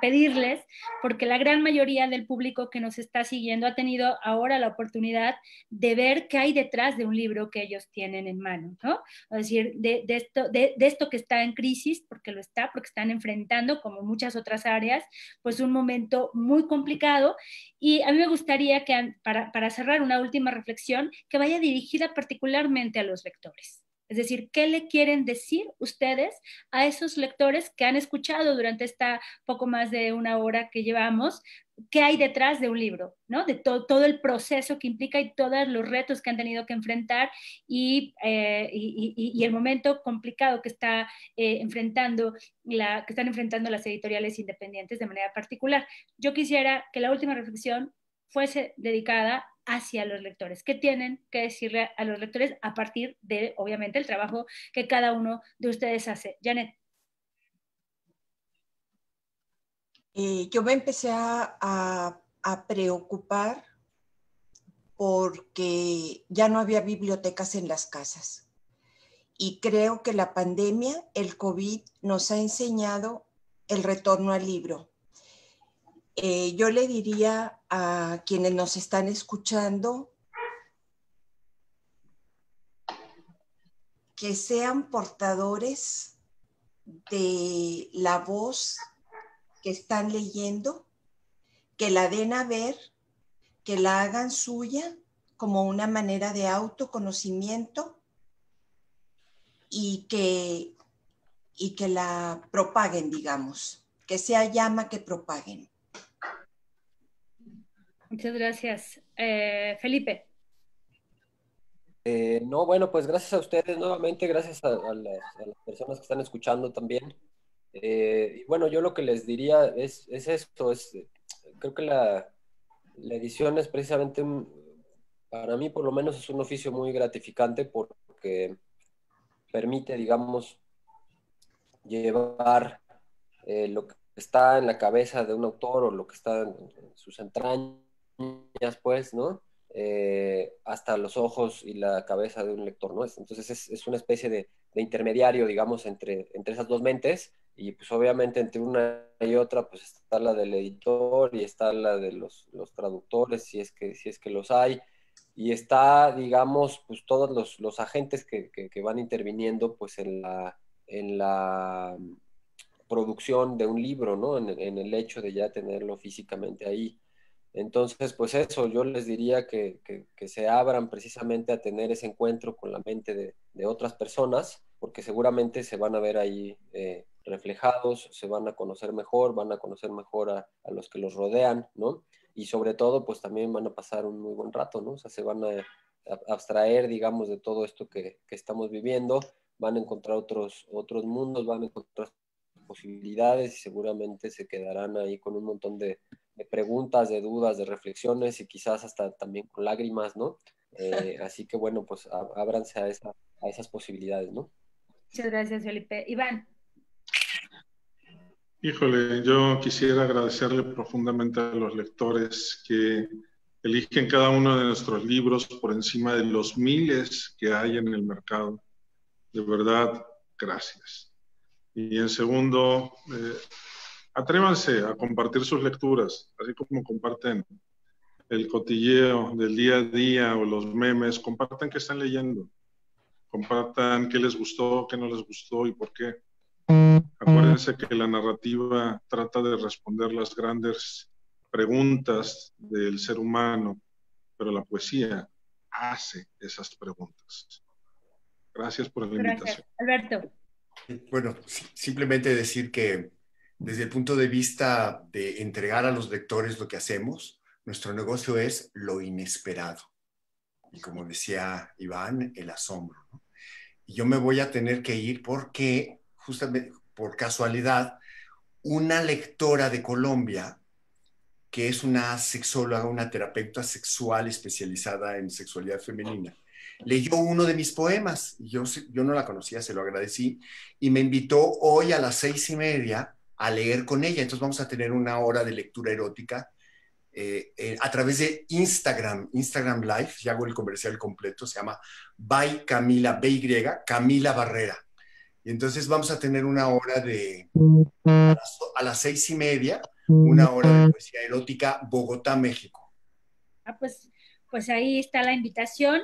pedirles, porque la gran mayoría del público que nos está siguiendo ha tenido ahora la oportunidad de ver qué hay detrás de un libro que ellos tienen en mano, ¿no? Es decir, de esto que está en crisis, porque lo está, porque están enfrentando, como muchas otras áreas, pues un momento muy complicado. Y a mí me gustaría que, para cerrar, una última reflexión que vaya dirigida particularmente a los lectores. Es decir, ¿qué le quieren decir ustedes a esos lectores que han escuchado durante esta poco más de una hora que llevamos? ¿Qué hay detrás de un libro? ¿No? De todo el proceso que implica y todos los retos que han tenido que enfrentar y el momento complicado que están enfrentando las editoriales independientes de manera particular. Yo quisiera que la última reflexión fuese dedicada hacia los lectores. ¿Qué tienen que decirle a los lectores a partir de, obviamente, el trabajo que cada uno de ustedes hace? Janet. Yo me empecé a preocupar porque ya no había bibliotecas en las casas. Y creo que la pandemia, el COVID, nos ha enseñado el retorno al libro. Yo le diría a quienes nos están escuchando que sean portadores de la voz que están leyendo, que la den a ver, que la hagan suya como una manera de autoconocimiento y que la propaguen, digamos, que sea llama que propaguen. Muchas gracias. Felipe. No, bueno, pues gracias a ustedes nuevamente, gracias a las personas que están escuchando también. Y bueno, yo lo que les diría es esto, creo que la edición es precisamente, para mí por lo menos es un oficio muy gratificante porque permite, digamos, llevar lo que está en la cabeza de un autor o lo que está en sus entrañas, pues, ¿no? Hasta los ojos y la cabeza de un lector, ¿no? Entonces es una especie de intermediario, digamos, entre esas dos mentes, y pues obviamente entre una y otra pues está la del editor y está la de los traductores, si es que los hay, y está, digamos, pues todos los agentes que van interviniendo pues en la producción de un libro, ¿no? En el hecho de ya tenerlo físicamente ahí. Entonces, pues eso, yo les diría que se abran precisamente a tener ese encuentro con la mente de otras personas, porque seguramente se van a ver ahí reflejados, se van a conocer mejor a los que los rodean, ¿no? Y sobre todo, pues también van a pasar un muy buen rato, ¿no? O sea, se van a abstraer, digamos, de todo esto que estamos viviendo, van a encontrar otros mundos, van a encontrar posibilidades y seguramente se quedarán ahí con un montón de preguntas, de dudas, de reflexiones y quizás hasta también con lágrimas, ¿no? Así que bueno, pues ábranse a esas posibilidades, ¿no? Muchas gracias, Felipe. Iván. Híjole, yo quisiera agradecerle profundamente a los lectores que eligen cada uno de nuestros libros por encima de los miles que hay en el mercado. De verdad, gracias. Y en segundo, atrévanse a compartir sus lecturas, así como comparten el cotilleo del día a día o los memes, compartan qué están leyendo, compartan qué les gustó, qué no les gustó y por qué. Acuérdense que la narrativa trata de responder las grandes preguntas del ser humano, pero la poesía hace esas preguntas. Gracias por la invitación. Alberto. Bueno, simplemente decir que desde el punto de vista de entregar a los lectores lo que hacemos, nuestro negocio es lo inesperado. Y como decía Iván, el asombro, ¿no? Y yo me voy a tener que ir porque, justamente por casualidad, una lectora de Colombia, que es una sexóloga, una terapeuta sexual especializada en sexualidad femenina, leyó uno de mis poemas. Yo no la conocía, se lo agradecí, y me invitó hoy a las 6:30 a leer con ella. Entonces vamos a tener una hora de lectura erótica a través de Instagram Live. Ya hago el comercial completo, se llama By Camila, BY, Camila Barrera. Y entonces vamos a tener una hora a las 6:30, una hora de poesía erótica, Bogotá, México. Pues ahí está la invitación.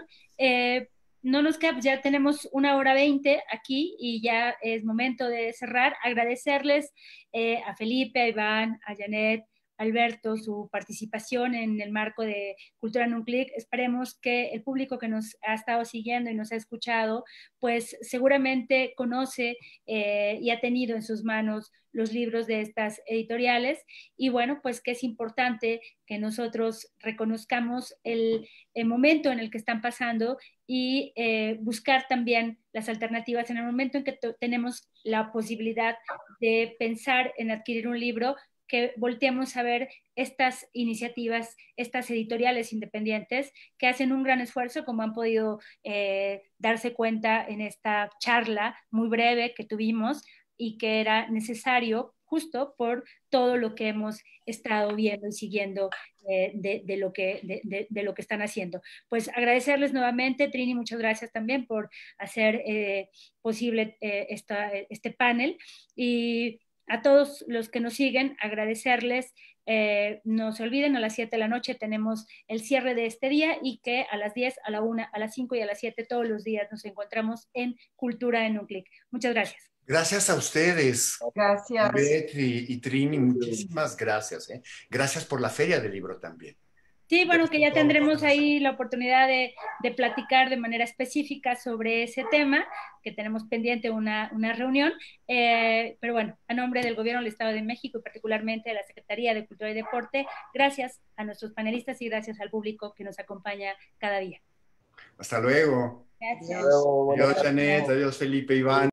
No nos queda, ya tenemos 1:20 aquí y ya es momento de cerrar. Agradecerles a Felipe, a Iván, a Janet, Alberto, su participación en el marco de Cultura en un Clic. Esperemos que el público que nos ha estado siguiendo y nos ha escuchado, pues seguramente conoce y ha tenido en sus manos los libros de estas editoriales. Y bueno, pues que es importante que nosotros reconozcamos el momento en el que están pasando y buscar también las alternativas en el momento en que tenemos la posibilidad de pensar en adquirir un libro, que volteemos a ver estas iniciativas, estas editoriales independientes que hacen un gran esfuerzo, como han podido darse cuenta en esta charla muy breve que tuvimos y que era necesario justo por todo lo que hemos estado viendo y siguiendo de lo que están haciendo. Pues agradecerles nuevamente, Trini, muchas gracias también por hacer posible este panel, y a todos los que nos siguen, agradecerles. No se olviden, a las 7 de la noche tenemos el cierre de este día, y que a las 10, a la 1, a las 5 y a las 7 todos los días nos encontramos en Cultura en un Clic. Muchas gracias. Gracias a ustedes. Gracias. Beth y Trini, muchísimas gracias. Gracias por la Feria del Libro también. Sí, bueno, que ya tendremos ahí la oportunidad de platicar de manera específica sobre ese tema, que tenemos pendiente una reunión, pero bueno, a nombre del Gobierno del Estado de México y particularmente de la Secretaría de Cultura y Deporte, gracias a nuestros panelistas y gracias al público que nos acompaña cada día. Hasta luego. Gracias. Adiós, Janet. Adiós, Felipe, Iván.